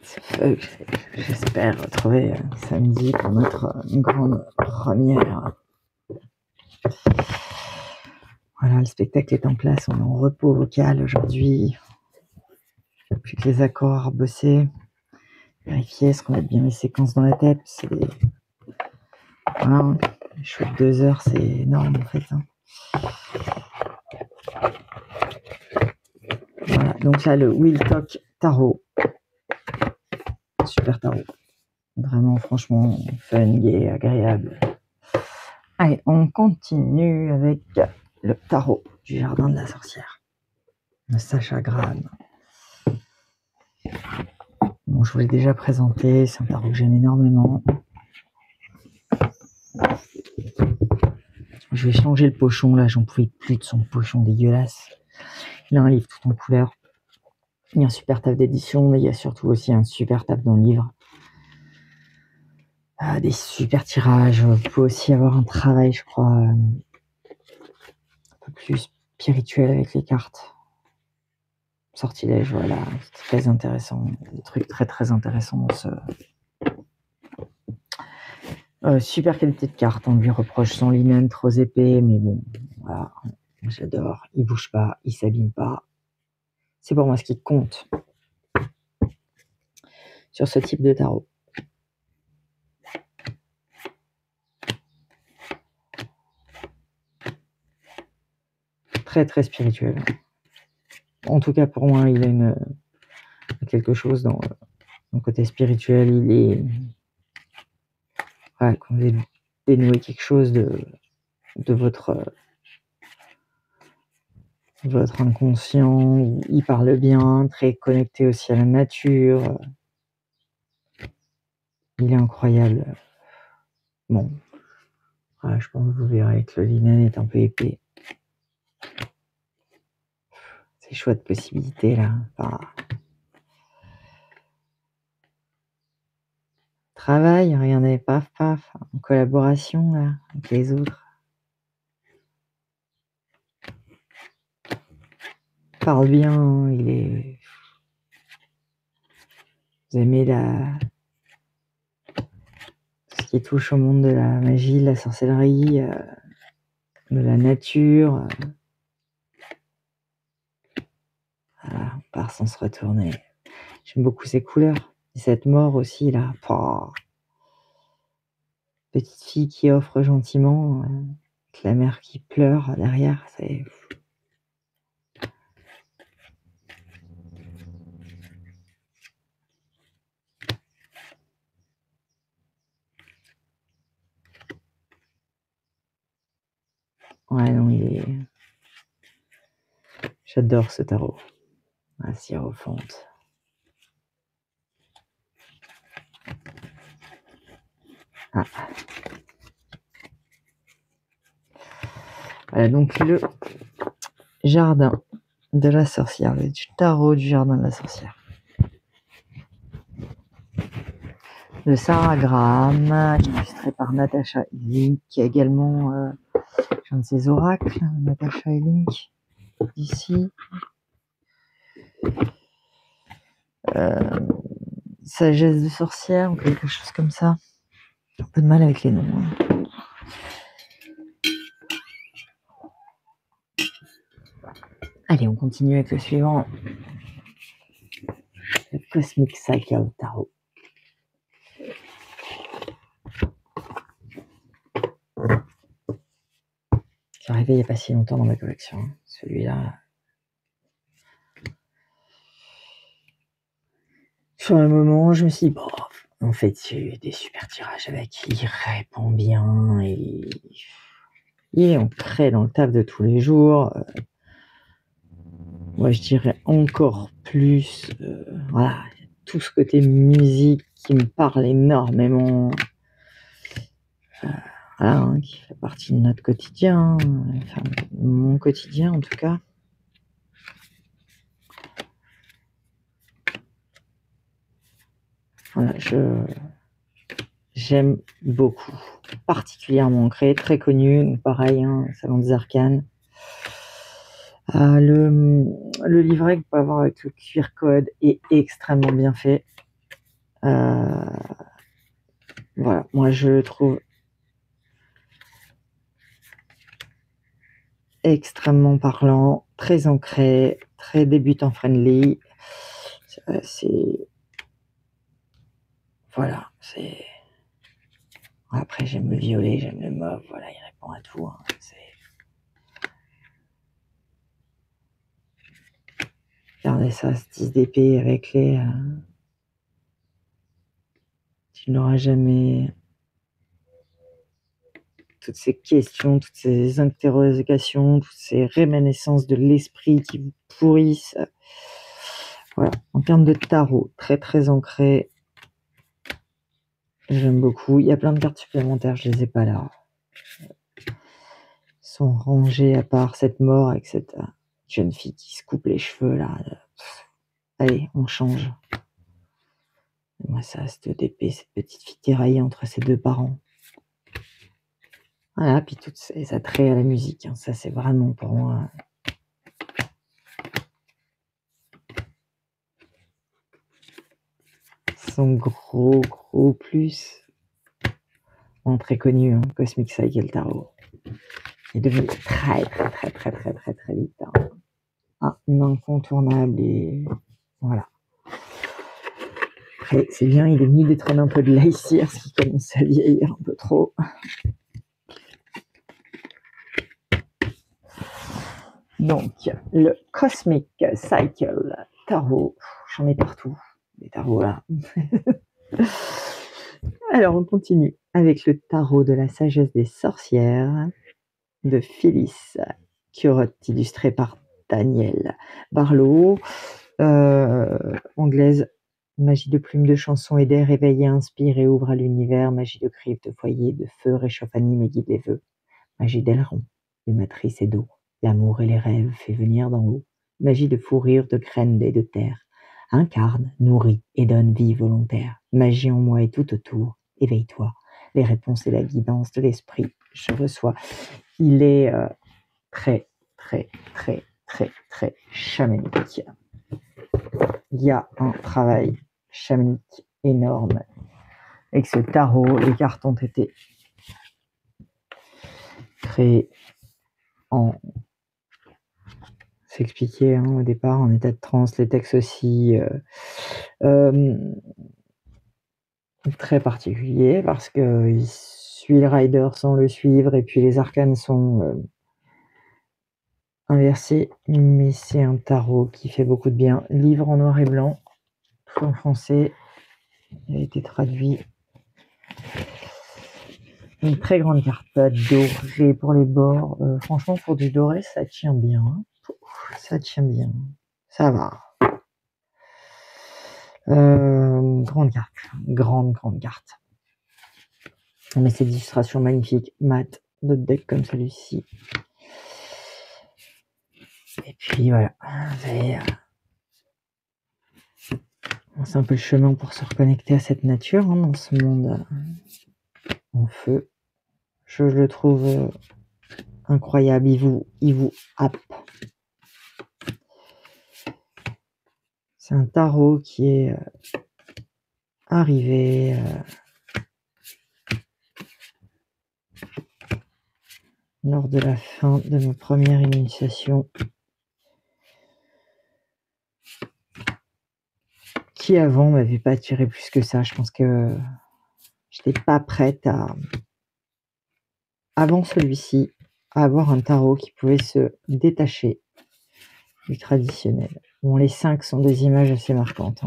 Ce feu que j'espère retrouver samedi pour notre grande première. Voilà, le spectacle est en place, on est en repos vocal aujourd'hui. Plus que les accords bossés. Vérifier, est-ce qu'on a bien les séquences dans la tête. C'est des... Voilà, les shows de 2 heures, c'est énorme en fait. Hein. Voilà, donc là, le Will Talk Tarot. Super tarot. Vraiment, franchement, fun, gai, agréable. Allez, on continue avec le tarot du jardin de la sorcière. De Sacha Graham. Bon, je vous l'ai déjà présenté, c'est un tarot que j'aime énormément. Je vais changer le pochon, là, j'en pouvais plus de son pochon dégueulasse. Il a un livre tout en couleur. Il y a un super taf d'édition, mais il y a surtout aussi un super taf dans le livre. Des super tirages. Vous pouvez aussi avoir un travail, je crois, un peu plus spirituel avec les cartes. Sortilège, voilà, c'est très intéressant. Des trucs très très intéressants dans ce... super qualité de carte, on lui reproche son linen trop épais, mais bon, voilà, j'adore. Il bouge pas, il s'abîme pas. C'est pour moi ce qui compte sur ce type de tarot. Très très spirituel. En tout cas pour moi, il a quelque chose dans le côté spirituel. Il est... Voilà, quand vous avez dénoué quelque chose de votre inconscient, il parle bien, très connecté aussi à la nature. Il est incroyable. Bon, voilà, je pense que vous verrez que le linen est un peu épais. C'est chouette possibilité là. Enfin, travail, regardez, paf paf, en collaboration là, avec les autres. Parle bien, il est... Vous aimez tout ce qui touche au monde de la magie, de la sorcellerie, de la nature. Voilà, on part sans se retourner. J'aime beaucoup ces couleurs. Et cette mort aussi là. Oh. Petite fille qui offre gentiment, avec la mère qui pleure derrière, c'est... Ouais, non, il est... J'adore ce tarot. La Hiérophante. Ah. Voilà, donc le jardin de la sorcière, le tarot du jardin de la sorcière. De Sarah Graham, illustré par Natasha Ilink, qui est également un de ses oracles, Natasha Ilink, d'ici. Sagesse de sorcière ou quelque chose comme ça. J'ai un peu de mal avec les noms. Hein. Allez, on continue avec le suivant. Le Cosmic Cycle Tarot. Qui est arrivé il n'y a pas si longtemps dans ma collection. Hein. Celui-là. Sur un moment, je me suis dit, bon, en fait, j'ai eu des super tirages avec. Il répond bien et il est ancré dans le taf de tous les jours. Moi, je dirais encore plus. Voilà, tout ce côté musique qui me parle énormément. Voilà, hein, qui fait partie de notre quotidien. Enfin, mon quotidien en tout cas. Voilà, j'aime beaucoup, particulièrement ancré, très connu, pareil, hein, Salon des Arcanes. Le livret que vous pouvez avoir avec le QR code est extrêmement bien fait. Voilà, moi je le trouve extrêmement parlant, très ancré, très débutant friendly. Voilà, c'est... Après, j'aime le violet, j'aime le mauve, voilà, il répond à tout. Hein, regardez ça, ce 10 d'épée avec les... Tu n'auras jamais... Toutes ces questions, toutes ces interrogations, toutes ces réminiscences de l'esprit qui vous pourrissent. Voilà, en termes de tarot, très très ancré. J'aime beaucoup. Il y a plein de cartes supplémentaires, je les ai pas là. Ils sont rangées à part cette mort avec cette jeune fille qui se coupe les cheveux là. Allez, on change. Moi, ça, cette d'épée, cette petite fille tiraillée entre ses deux parents. Voilà, puis toutes ces attraits à la musique. Ça, c'est vraiment pour moi. Son gros plus. Très connu, Cosmic Cycle Tarot. Il est devenu très vite. Un incontournable et voilà. Après, c'est bien, il est venu détrôner un peu de l'Aïsir, ce qui commence à vieillir un peu trop. Donc, le Cosmic Cycle Tarot. J'en ai partout, des tarots là. Alors, on continue avec le tarot de la sagesse des sorcières de Phyllis Curott, illustré par Daniel Barlow, anglaise. Magie de plume, de chanson et d'air, éveille et inspire et ouvre à l'univers. Magie de crive, de foyer, de feu, réchauffe, anime et guide les vœux. Magie d'aileron, de matrice et d'eau. L'amour et les rêves fait venir d'en haut. Magie de fourrure, de graines et de terre. Incarne, nourrit et donne vie volontaire. Magie en moi et tout autour. Éveille-toi. Les réponses et la guidance de l'esprit, je reçois. Il est très chamanique. Il y a un travail chamanique énorme avec ce tarot. Les cartes ont été créées en s'expliquer au départ en état de transe, les textes aussi très particuliers parce qu'il suit le rider sans le suivre et puis les arcanes sont inversés, mais c'est un tarot qui fait beaucoup de bien. Livre en noir et blanc, tout en français, il a été traduit. Une très grande carte dorée pour les bords. Franchement, pour du doré, ça tient bien. Ça tient bien. Ça va. Grande carte. Grande carte. Mais c'est d'illustrations magnifiques. Mat, d'autres decks comme celui-ci. Et puis voilà. C'est un peu le chemin pour se reconnecter à cette nature dans ce monde en feu. Je le trouve incroyable. Il vous happe. C'est un tarot qui est arrivé lors de la fin de ma première initiation, qui avant m'avait pas attiré plus que ça. Je pense que j'étais pas prête avant celui-ci, à avoir un tarot qui pouvait se détacher du traditionnel. Bon, les 5 sont des images assez marquantes.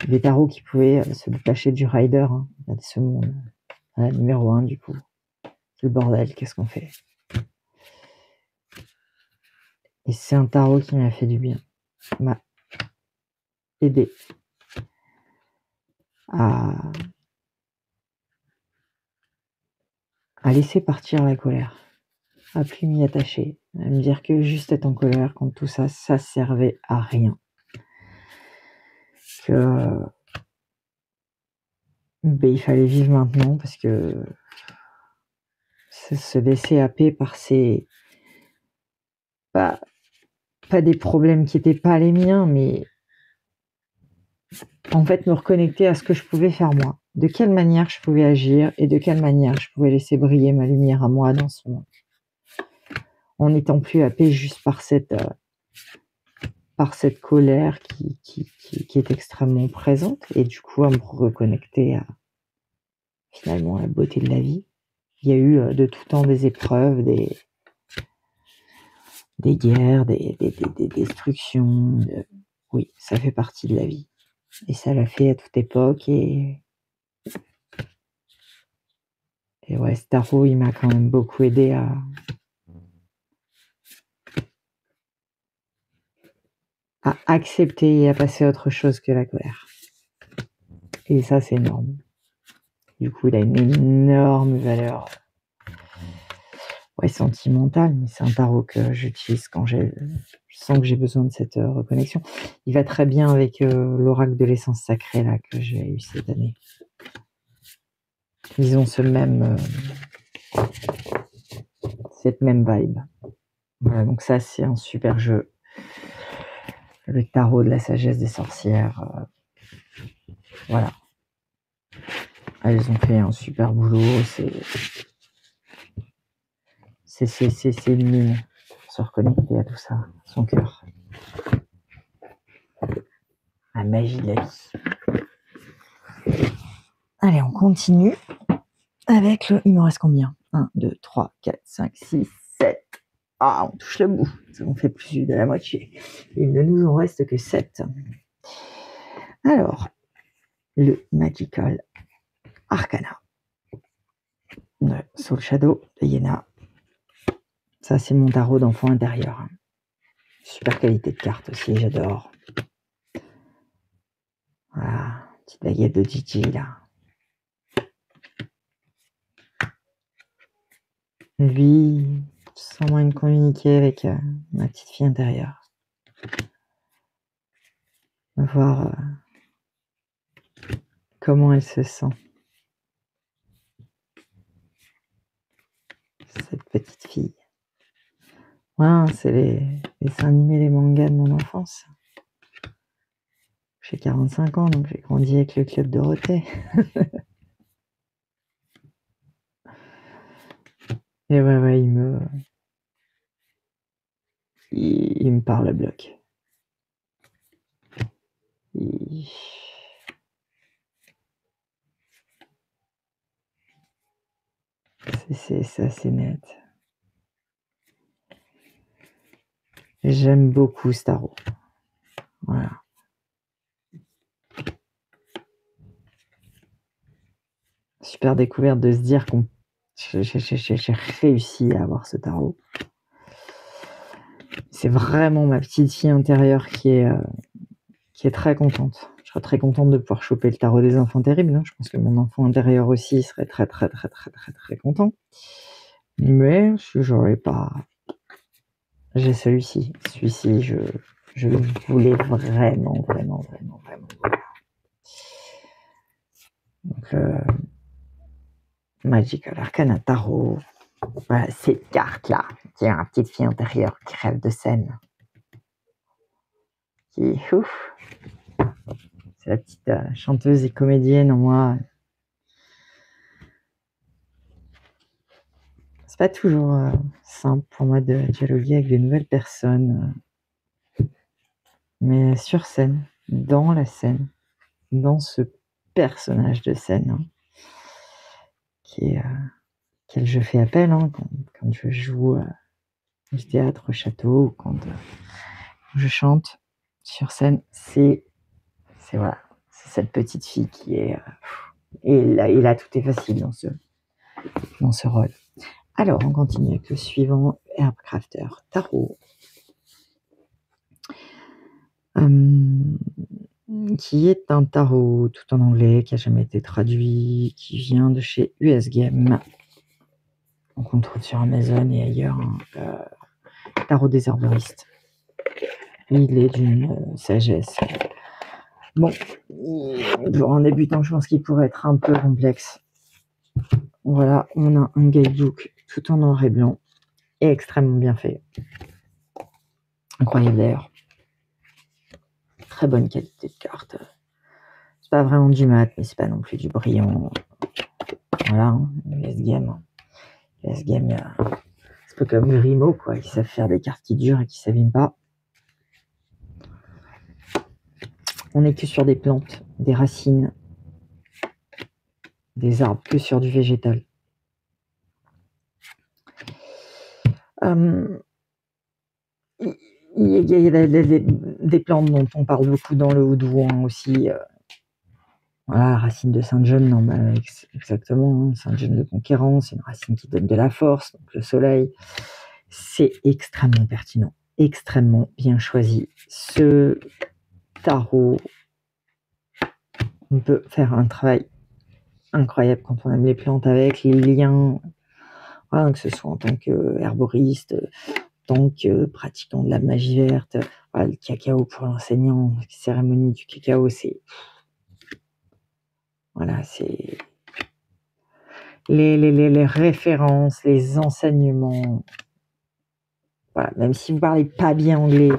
Des tarots qui pouvaient se détacher du rider, de ce monde. Numéro 1, du coup. C'est le bordel, qu'est-ce qu'on fait? Et c'est un tarot qui m'a fait du bien. M'a aidé à laisser partir la colère, à plus m'y attacher, à me dire que juste être en colère contre tout ça, ça servait à rien. Que il fallait vivre maintenant parce que se laisser happer par ces pas des problèmes qui n'étaient pas les miens, mais en fait me reconnecter à ce que je pouvais faire moi, de quelle manière je pouvais agir et de quelle manière je pouvais laisser briller ma lumière à moi dans ce monde, en n'étant plus happé juste par cette colère qui est extrêmement présente, et du coup à me reconnecter à finalement la beauté de la vie. Il y a eu de tout temps des épreuves, des guerres, des destructions. Oui, ça fait partie de la vie. Et ça l'a fait à toute époque. Et ouais, ce tarot, il m'a quand même beaucoup aidé à accepter et à passer à autre chose que la colère. Et ça, c'est énorme. Du coup, il a une énorme valeur sentimentale, mais c'est un tarot que j'utilise quand je sens que j'ai besoin de cette reconnexion. Il va très bien avec l'oracle de l'essence sacrée là, que j'ai eu cette année. Ils ont cette même vibe. Voilà, donc ça, c'est un super jeu. Le tarot de la sagesse des sorcières. Voilà. Elles ont fait un super boulot. C'est une mine pour se reconnecter à tout ça, son cœur. La magie de la vie. Allez, on continue avec le... Il me reste combien? 1, 2, 3, 4, 5, 6, 7. Ah, on touche le bout. Ça en fait plus de la moitié. Il ne nous en reste que 7. Alors, le Magical Arcana. De Soul Shadow de Yéna. Ça, c'est mon tarot d'enfant intérieur. Super qualité de carte aussi, j'adore. Voilà, petite baguette de Gigi, là. Lui, sans moyen de communiquer avec ma petite fille intérieure. Voir comment elle se sent. Cette petite fille. Ouais, c'est les dessins animés, les mangas de mon enfance. J'ai 45 ans, donc j'ai grandi avec le Club Dorothée. Et ouais, il me parle à bloc. C'est assez net. J'aime beaucoup ce tarot. Voilà. Super découverte de se dire qu'on j'ai réussi à avoir ce tarot. C'est vraiment ma petite fille intérieure qui est très contente. Je serais très contente de pouvoir choper le tarot des enfants terribles. Hein. Je pense que mon enfant intérieur aussi serait très content. Mais si j'aurais pas... J'ai celui-ci. Celui-ci, je le voulais vraiment. Donc, Magical Arcana Tarot. Voilà, cette carte-là, qui est une petite fille intérieure qui rêve de scène. C'est la petite chanteuse et comédienne en moi. C'est pas toujours simple pour moi de dialoguer avec de nouvelles personnes. Mais sur scène, dans la scène, dans ce personnage de scène, hein, auquel je fais appel quand je joue du théâtre au château ou quand je chante sur scène, c'est voilà, c'est cette petite fille qui est et là tout est facile dans ce rôle. Alors on continue avec le suivant, Herbcrafter Tarot, qui est un tarot tout en anglais qui a jamais été traduit, qui vient de chez US Game. Donc on trouve sur Amazon et ailleurs tarot des herboristes. Il est d'une sagesse. Bon, pour un débutant, je pense qu'il pourrait être un peu complexe. Voilà, on a un guidebook tout en noir et blanc et extrêmement bien fait. Incroyable d'ailleurs. Très bonne qualité de carte. C'est pas vraiment du mat, mais c'est pas non plus du brillant. Voilà, US Game. US Game, c'est pas comme Grimaud, quoi. Ils savent faire des cartes qui durent et qui s'abîment pas. On n'est que sur des plantes, des racines, des arbres, que sur du végétal. Il y a des plantes dont on parle beaucoup dans le Haut-Douan aussi. Voilà, racine de Saint-John, non, exactement. Saint-John le Conquérant, c'est une racine qui donne de la force, donc le soleil. C'est extrêmement pertinent, extrêmement bien choisi. Ce tarot, on peut faire un travail incroyable quand on aime les plantes avec, les liens, voilà, que ce soit en tant qu'herboriste, en tant que pratiquant de la magie verte, voilà, le cacao pour l'enseignant, la cérémonie du cacao, c'est... Voilà, c'est... Les références, les enseignements... Voilà, même si vous parlez pas bien anglais,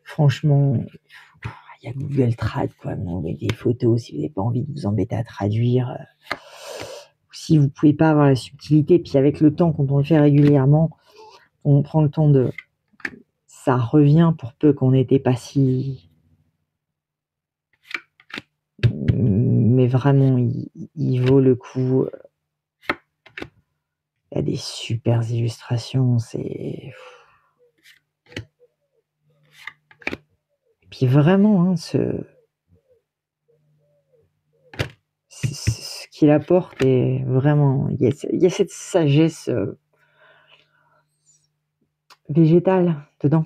franchement, il y a Google Trad, quoi. Vous envoyez des photos si vous n'avez pas envie de vous embêter à traduire. Si vous pouvez pas avoir la subtilité, puis avec le temps, quand on le fait régulièrement, on prend le temps de... Ça revient pour peu qu'on n'était pas si... Mais vraiment, il vaut le coup. Il y a des super illustrations, c'est... Et puis vraiment, hein, ce qu'il apporte est vraiment... Il y a cette sagesse végétale dedans.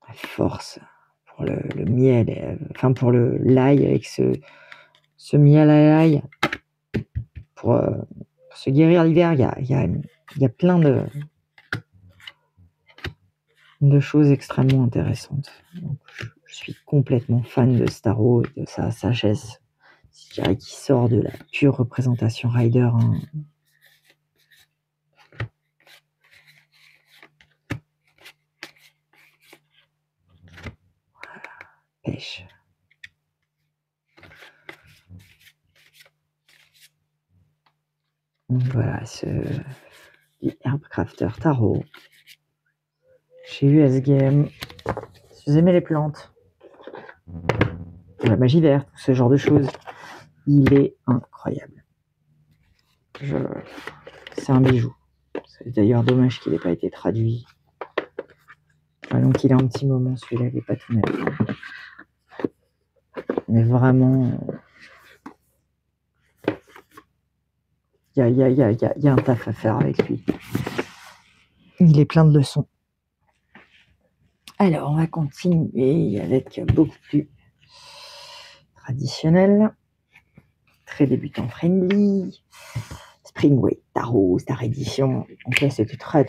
La force pour le miel, enfin pour l'ail, avec ce miel à l'ail, pour se guérir l'hiver. Il y a plein de choses extrêmement intéressantes. Donc, je suis complètement fan de Starro et de sa sagesse, je dirais, qui sort de la pure représentation rider. Hein. Voilà, pêche. Donc voilà, ce Herbcrafter Tarot chez US Game. Si vous aimez les plantes, la magie verte, ce genre de choses, il est incroyable. C'est un bijou. C'est d'ailleurs dommage qu'il n'ait pas été traduit. Ah, donc il a un petit moment, celui-là, il n'est pas tout neuf. Mais vraiment, il y a un taf à faire avec lui. Il est plein de leçons. Alors, on va continuer avec beaucoup plus traditionnel. Très débutant friendly. Springway Tarot, Star Edition. Donc là, c'était très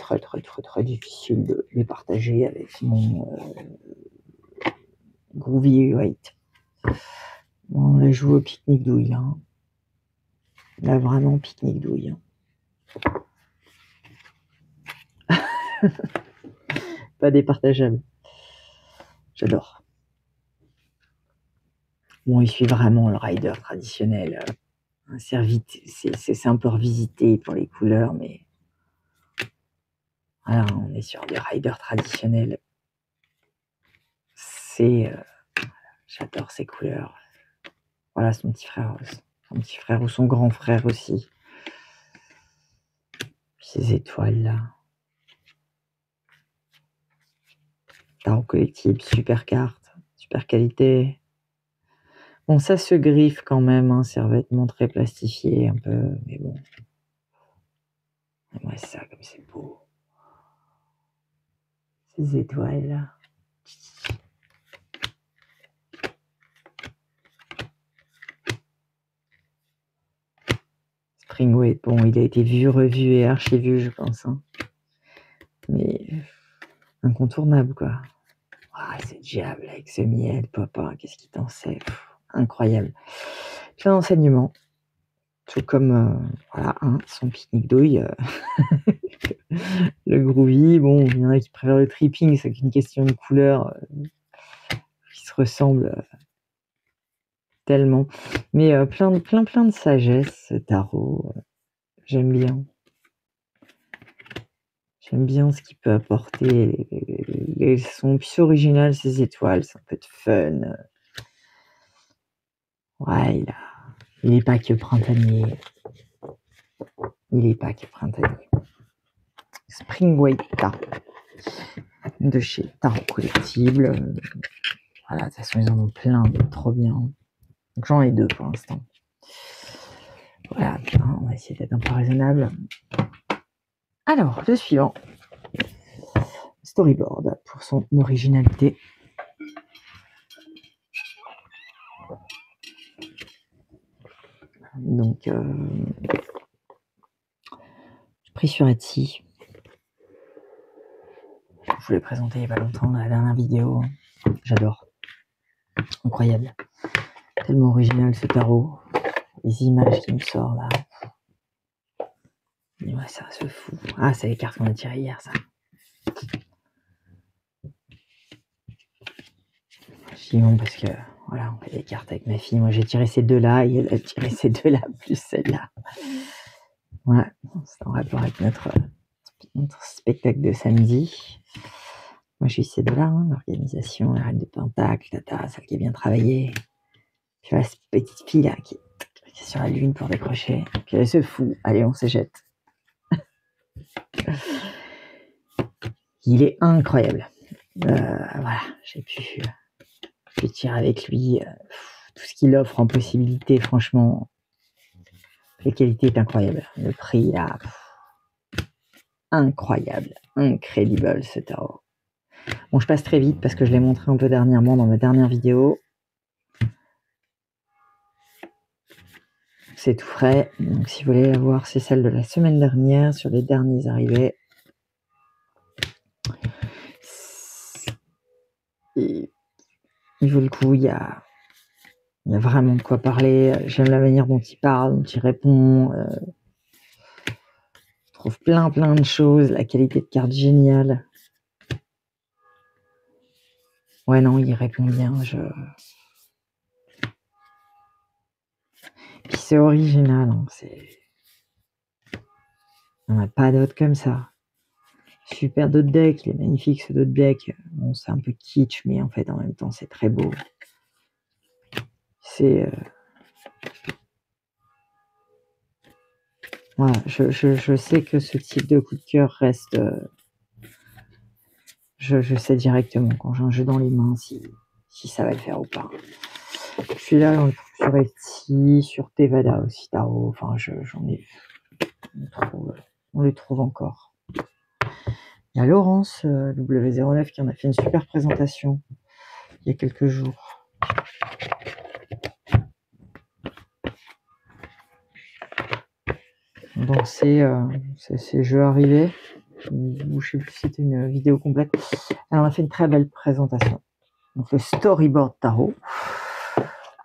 difficile de les partager avec mon Groovy White. On a joué au pique-nique douille. Hein. Là, vraiment, pique-nique douille. Hein. Pas départageable. J'adore. Bon, il suit vraiment le rider traditionnel. C'est un peu revisité pour les couleurs, mais voilà, on est sur des riders traditionnels. J'adore ces couleurs. Voilà son petit frère ou son grand frère aussi. Ces étoiles là. Tarot collectible, super carte, super qualité. Bon, ça se griffe quand même, hein, c'est revêtement très plastifié un peu, mais bon. Moi, ça, comme c'est beau. Ces étoiles là. Springway, bon, il a été vu, revu et archivu, je pense. Hein. Mais incontournable, quoi. Ah, c'est diable avec ce miel, papa, qu'est-ce qu'il t'en sait? Incroyable. Plein d'enseignements. Tout comme voilà, hein, son pique-nique douille. Le groovy, bon, il y en a qui préfèrent le tripping, c'est qu'une question de couleur qui se ressemble tellement. Mais plein de sagesse, ce tarot. J'aime bien. J'aime bien ce qu'il peut apporter. Les sons plus originales, ces étoiles, c'est un peu de fun. Ouais, il n'est pas que printanier. Il n'est pas que printanier. Springway Tarot de chez Tarot Collectible. Voilà, de toute façon, ils en ont plein, trop bien. Donc j'en ai 2 pour l'instant. Voilà, on va essayer d'être un peu raisonnable. Alors, le suivant. Storyboard pour son originalité. Donc, j'ai pris sur Etsy. Je vous l'ai présenté il n'y a pas longtemps, la dernière vidéo. J'adore. Incroyable. Tellement original ce tarot. Les images qui me sortent là. Ouais, ça se fout. Ah, c'est les cartes qu'on a tirées hier, ça. Je dis non parce que, voilà, on fait des cartes avec ma fille. Moi, j'ai tiré ces deux-là et elle a tiré ces deux-là plus celle-là. Voilà, c'est en rapport avec notre spectacle de samedi. Moi, je suis ces deux-là, hein, l'organisation, la reine de Pentacle, tata, celle qui a bien travaillé. Puis la petite fille là qui est sur la lune pour décrocher. Puis elle se fout. Allez, on se jette. Il est incroyable. Voilà, j'ai pu tirer avec lui tout ce qu'il offre en possibilité. Franchement, la qualité est incroyable. Le prix là, incroyable, incredible ce tarot. Bon, je passe très vite parce que je l'ai montré un peu dernièrement dans ma dernière vidéo. C'est tout frais. Donc, si vous voulez la voir, c'est celle de la semaine dernière sur les derniers arrivés. Et il vaut le coup. Il y a vraiment de quoi parler. J'aime la manière dont il parle, dont il répond. Je trouve plein de choses. La qualité de carte géniale. Ouais, non, il répond bien. Puis c'est original. Hein, on n'a pas d'autres comme ça. Super d'autres decks, il est magnifique ce d'autres deck. Bon, c'est un peu kitsch, mais en fait, en même temps, c'est très beau. C'est. Voilà, je sais que ce type de coup de cœur reste. Je sais directement quand j'ai un jeu dans les mains si ça va le faire ou pas. Celui-là, on le trouve sur Etsy, sur Tevada aussi, Tarot. Enfin, j'en ai. On les trouve encore. Il y a Laurence W09 qui en a fait une super présentation il y a quelques jours. Donc ces jeux arrivés, ou je sais plus si c'était une vidéo complète. Alors on a fait une très belle présentation. Donc le storyboard tarot.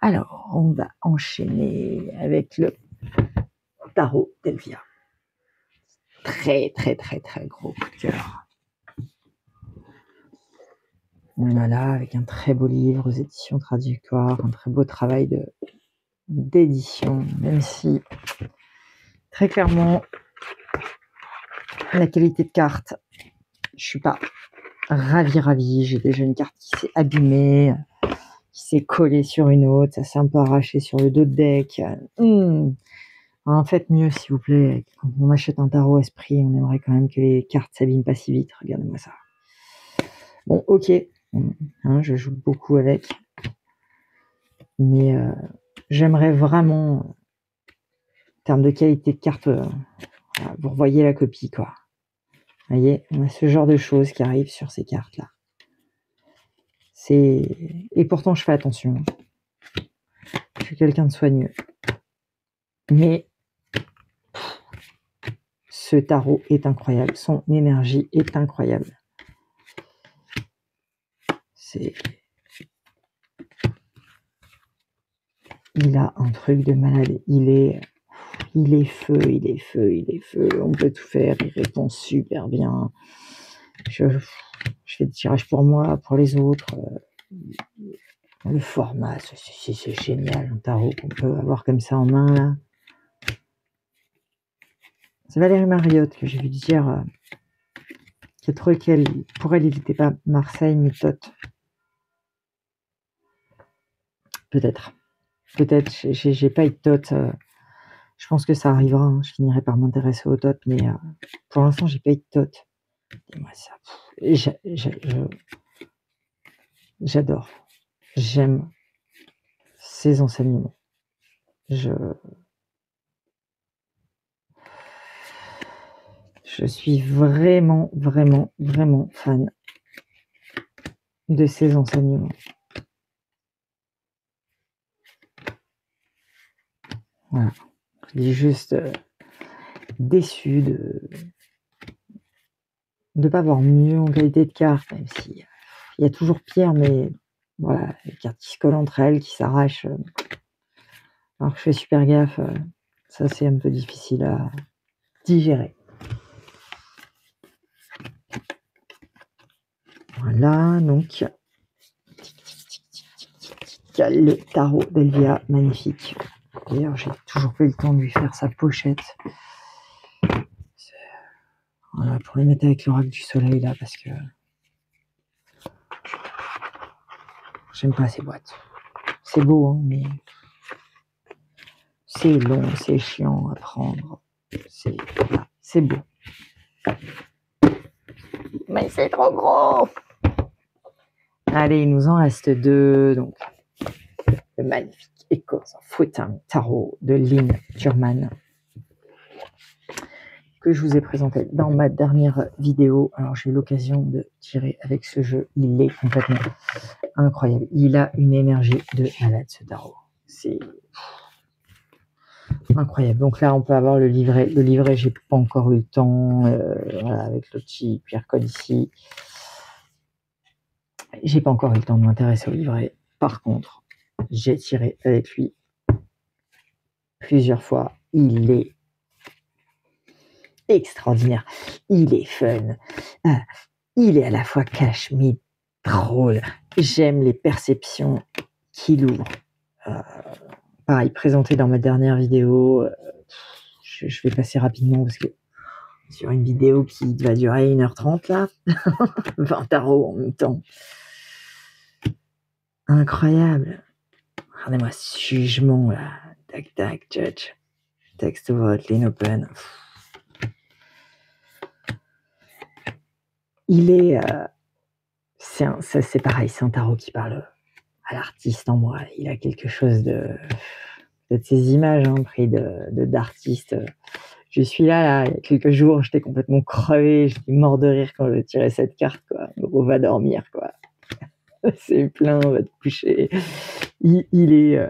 Alors on va enchaîner avec le tarot d'Elvia. Très gros coup de cœur. Voilà, avec un très beau livre aux éditions traductoires, un très beau travail d'édition, même si très clairement la qualité de carte, je suis pas ravie. J'ai déjà une carte qui s'est abîmée, qui s'est collée sur une autre, ça s'est un peu arraché sur le dos de deck. En faites mieux s'il vous plaît. Quand on achète un tarot esprit, on aimerait quand même que les cartes s'abîment pas si vite. Regardez-moi ça. Bon, ok, hein, je joue beaucoup avec, mais j'aimerais vraiment, en termes de qualité de carte, vous revoyez la copie, quoi. Vous voyez, on a ce genre de choses qui arrivent sur ces cartes-là. Et pourtant, je fais attention. Je suis quelqu'un de soigneux. Mais ce tarot est incroyable. Son énergie est incroyable. Il a un truc de malade. Il est feu. On peut tout faire. Il répond super bien. Je fais des tirages pour moi, pour les autres. Le format, c'est génial. Un tarot qu'on peut avoir comme ça en main, là. C'est Valérie Mariotte que j'ai vu dire qui a trouvé pour elle, il n'était pas Marseille, mais Tot. Peut-être, j'ai pas eu de Tot. Je pense que ça arrivera. Hein. Je finirai par m'intéresser au Tot, mais pour l'instant, j'ai pas eu de Tot. Et moi, ça, j'adore. J'aime ces enseignements. Je suis vraiment fan de ces enseignements. Voilà. Je dis juste déçu de ne pas avoir mieux en qualité de carte, même si il y a toujours pire, mais voilà, les cartes qui se collent entre elles, qui s'arrachent, alors que je fais super gaffe, ça c'est un peu difficile à digérer. Voilà, donc le tarot d'Elvia, magnifique. D'ailleurs, j'ai toujours pas eu le temps de lui faire sa pochette. Voilà, pour les mettre avec l'oracle du soleil là, parce que j'aime pas ces boîtes. C'est beau, hein, mais c'est long, c'est chiant à prendre. C'est beau. Mais c'est trop gros. Allez, il nous en reste 2. Donc, le magnifique Écosse en Footing Tarot de Lynn Turman, que je vous ai présenté dans ma dernière vidéo. Alors, j'ai eu l'occasion de tirer avec ce jeu. Il est complètement incroyable. Il a une énergie de malade, ce tarot. C'est incroyable. Donc là, on peut avoir le livret. Le livret, j'ai pas encore eu le temps. Voilà, avec le petit QR code ici. J'ai pas encore eu le temps de m'intéresser au livret. Par contre, j'ai tiré avec lui plusieurs fois. Il est extraordinaire. Il est fun. Il est à la fois cash, mais drôle. J'aime les perceptions qu'il ouvre. Pareil, présenté dans ma dernière vidéo. Je vais passer rapidement parce que sur une vidéo qui va durer 1h30 là, 20 tarots en même temps. Incroyable. Regardez-moi ce jugement là. Tac tac, judge. Text vote, lean open. Il est... c'est pareil, c'est un tarot qui parle à l'artiste en moi. Il a quelque chose de... Peut-être ces images prises d'artistes. Je suis là, il y a quelques jours, j'étais complètement crevé, j'étais mort de rire quand je tirais cette carte, quoi. Gros, va dormir, quoi. C'est plein, va te coucher. Il est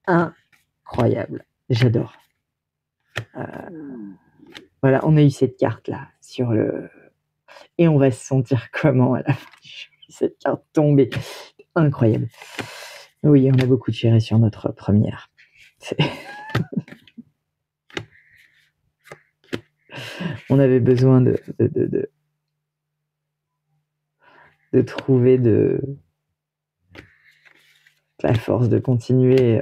incroyable. J'adore. Voilà, on a eu cette carte-là sur le... Et on va se sentir comment à la fin du jeu. Cette carte tombée. Incroyable. Oui, on a beaucoup tiré sur notre première. On avait besoin de trouver la force de continuer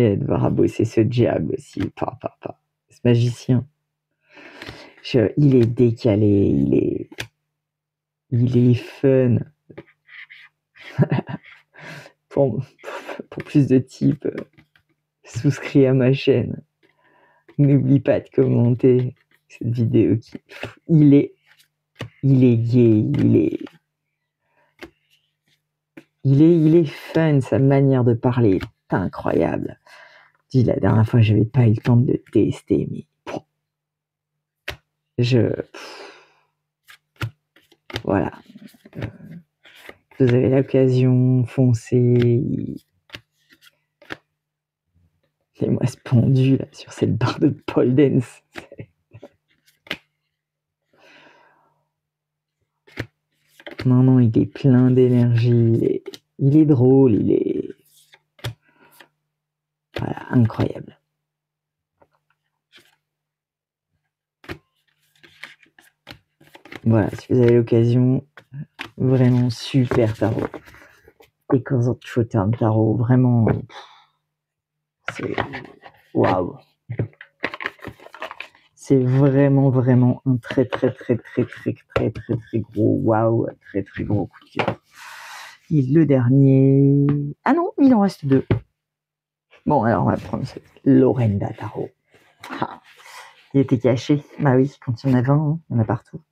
à devoir bosser ce diable aussi. Ce magicien. Il est décalé, il est fun. pour plus de types, souscris à ma chaîne. N'oublie pas de commenter cette vidéo. Il est gay, il est fun, sa manière de parler est incroyable. Je dis, la dernière fois, je n'avais pas eu le temps de le tester, mais voilà. Vous avez l'occasion, foncez. Et moi, ce pendu là, sur cette barre de pole dance. Non, il est plein d'énergie, il est drôle, il est... Voilà, incroyable. Voilà, si vous avez l'occasion, vraiment super tarot. Écosse of Showtime tarot, vraiment... C'est... Waouh. C'est vraiment un très gros waouh, très gros coup de cœur. Et le dernier... Ah non, il en reste 2. Bon, alors on va prendre ce Lorenda Tarot. Ah, il était caché. Bah oui, quand il y en a 20, il y en a partout.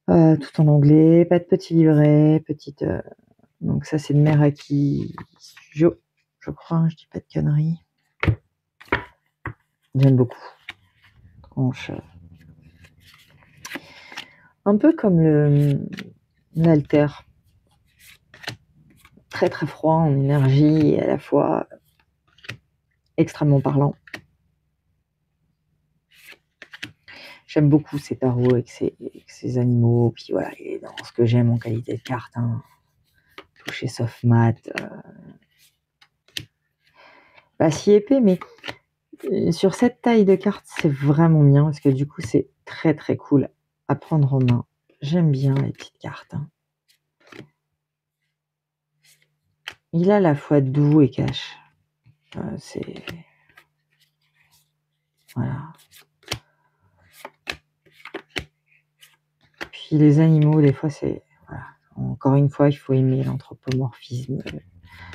Tout en anglais, pas de petit livret, petite... Donc ça, c'est de Meraki Studio, je crois, je dis pas de conneries. J'aime beaucoup. Tranche. Un peu comme l'Alter. très très froid en énergie et à la fois extrêmement parlant. J'aime beaucoup ces tarots avec ces animaux, puis voilà, et dans ce que j'aime en qualité de carte, hein, toucher soft mat, pas si épais, mais sur cette taille de carte, c'est vraiment bien, parce que du coup, c'est très très cool à prendre en main. J'aime bien les petites cartes. Hein. Il est à la fois doux et cash. C'est... Voilà. Puis les animaux, des fois, c'est... Voilà. Encore une fois, il faut aimer l'anthropomorphisme.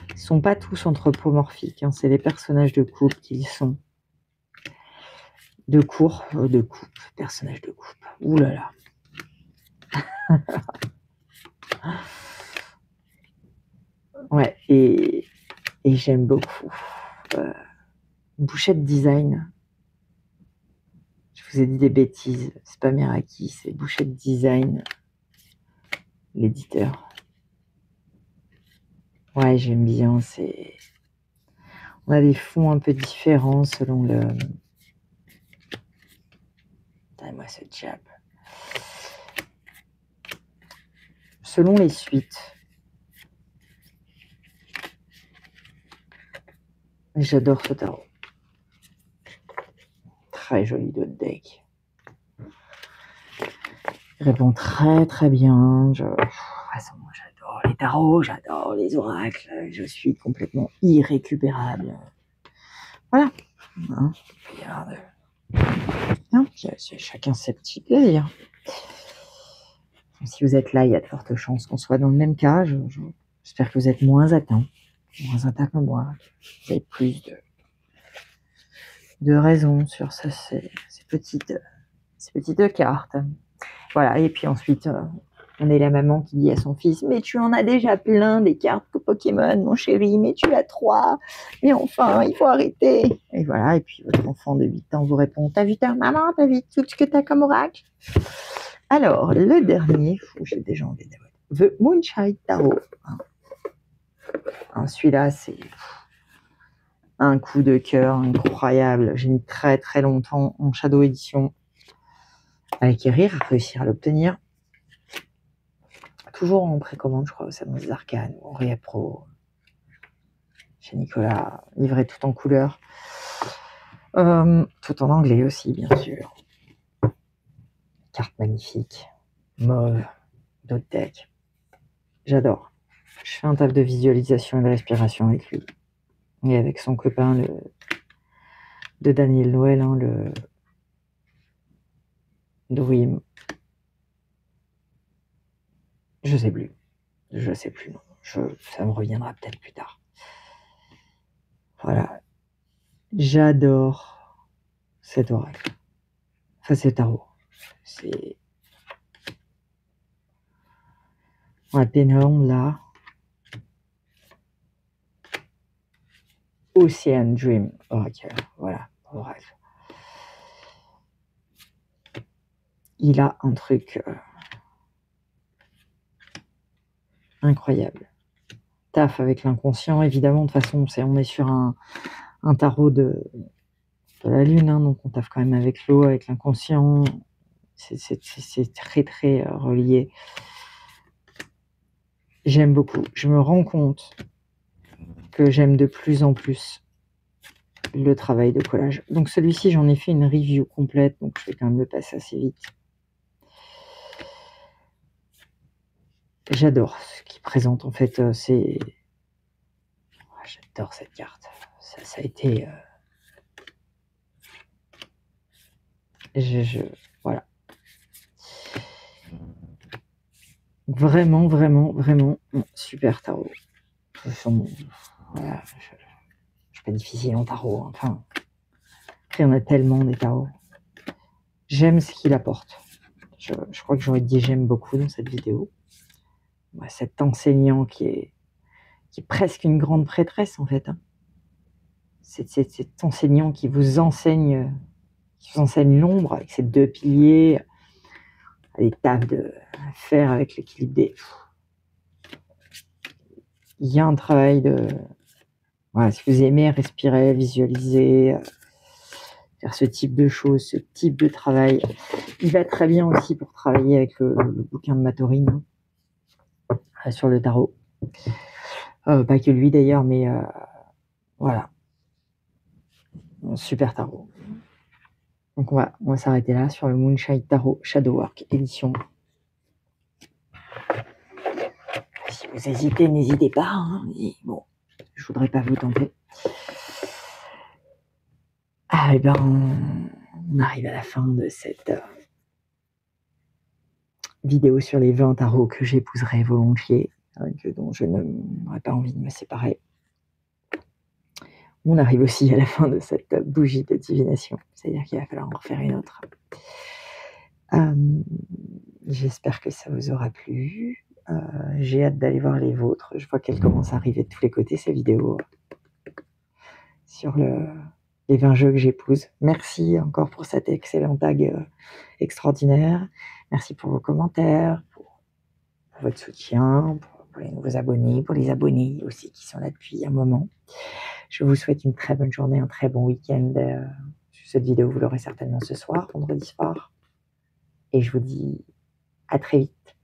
Ils ne sont pas tous anthropomorphiques. Hein. C'est les personnages de couple qu'ils sont. De coupe, personnages de coupe. Ouh là là. Ouais, et j'aime beaucoup. Bouchette Design. Je vous ai dit des bêtises. C'est pas Meraki, c'est Bouchette Design, l'éditeur. Ouais, j'aime bien. On a des fonds un peu différents selon le. Donnez-moi ce jab. Selon les suites. J'adore ce tarot. Très joli de deck. Il répond très très bien. De toute façon, j'adore les tarots, j'adore les oracles. Je suis complètement irrécupérable. Voilà. Hein, non, chacun ses petits plaisirs. Si vous êtes là, il y a de fortes chances qu'on soit dans le même cas. J'espère que vous êtes moins atteint que moi. Vous avez plus de raisons sur ces petites cartes. Voilà, et puis ensuite, on est la maman qui dit à son fils « Mais tu en as déjà plein des cartes Pokémon, mon chéri, mais tu as 3. Mais enfin, il faut arrêter. » Et voilà, et puis votre enfant de 8 ans vous répond « T'as vu ta maman? T'as vu tout ce que t'as comme oracle ?» Alors, le dernier, j'ai déjà envie de The Moonshine Tarot. Celui-là, c'est un coup de cœur incroyable. J'ai mis très très longtemps en Shadow Edition à l'acquérir, à réussir à l'obtenir. Toujours en précommande, je crois, au Salon des Arcanes, au Réa Pro, chez Nicolas, livré tout en couleur. Tout en anglais aussi, bien sûr. Carte magnifique, mauve, d'autres decks. J'adore. Je fais un taf de visualisation et de respiration avec lui. Et avec son copain de Daniel Noël, hein, le Dream. Je sais plus, non. Ça me reviendra peut-être plus tard. Voilà. J'adore cet oracle. Enfin, c'est tarot. C'est... Ouais, Pénorme, là. Ocean Dream Oracle. Voilà, oracle. Il a un truc incroyable. Taf avec l'inconscient, évidemment. De toute façon, on est sur un tarot de la lune, hein, donc on taffe quand même avec l'eau, avec l'inconscient. C'est très très relié. J'aime beaucoup. Je me rends compte que j'aime de plus en plus le travail de collage. Donc celui-ci, j'en ai fait une review complète, donc je vais quand même le passer assez vite. J'adore ce qu'il présente, en fait. J'adore cette carte. Ça a été... Voilà. Vraiment, vraiment, vraiment super tarot. Voilà, je suis pas difficile en tarot. Hein. Enfin, il y en a tellement des tarots. J'aime ce qu'il apporte. Je crois que j'aurais dit j'aime beaucoup dans cette vidéo. Cet enseignant qui est presque une grande prêtresse, en fait. Hein. C'est cet enseignant qui vous enseigne l'ombre avec ses 2 piliers, des tafs à faire avec l'équilibre des... il y a un travail de... Voilà, si vous aimez respirer, visualiser, faire ce type de choses, ce type de travail, il va très bien aussi pour travailler avec le bouquin de Matorine sur le tarot. Pas que lui d'ailleurs, mais voilà. Un super tarot. Donc on va s'arrêter là sur le Moonshine Tarot Shadowwork édition. Si vous hésitez, n'hésitez pas. Hein, bon, je voudrais pas vous tenter. Ah, et ben, on arrive à la fin de cette vidéo sur les 20 tarots que j'épouserais volontiers, dont je n'aurais pas envie de me séparer. On arrive aussi à la fin de cette bougie de divination, c'est-à-dire qu'il va falloir en refaire une autre. J'espère que ça vous aura plu. J'ai hâte d'aller voir les vôtres. Je vois qu'elles commencent à arriver de tous les côtés, ces vidéos, sur les 20 jeux que j'épouse. Merci encore pour cet excellent tag extraordinaire. Merci pour vos commentaires, pour votre soutien, pour les nouveaux abonnés, pour les abonnés aussi qui sont là depuis un moment. Je vous souhaite une très bonne journée, un très bon week-end. Cette vidéo, vous l'aurez certainement ce soir, vendredi soir. Et je vous dis à très vite.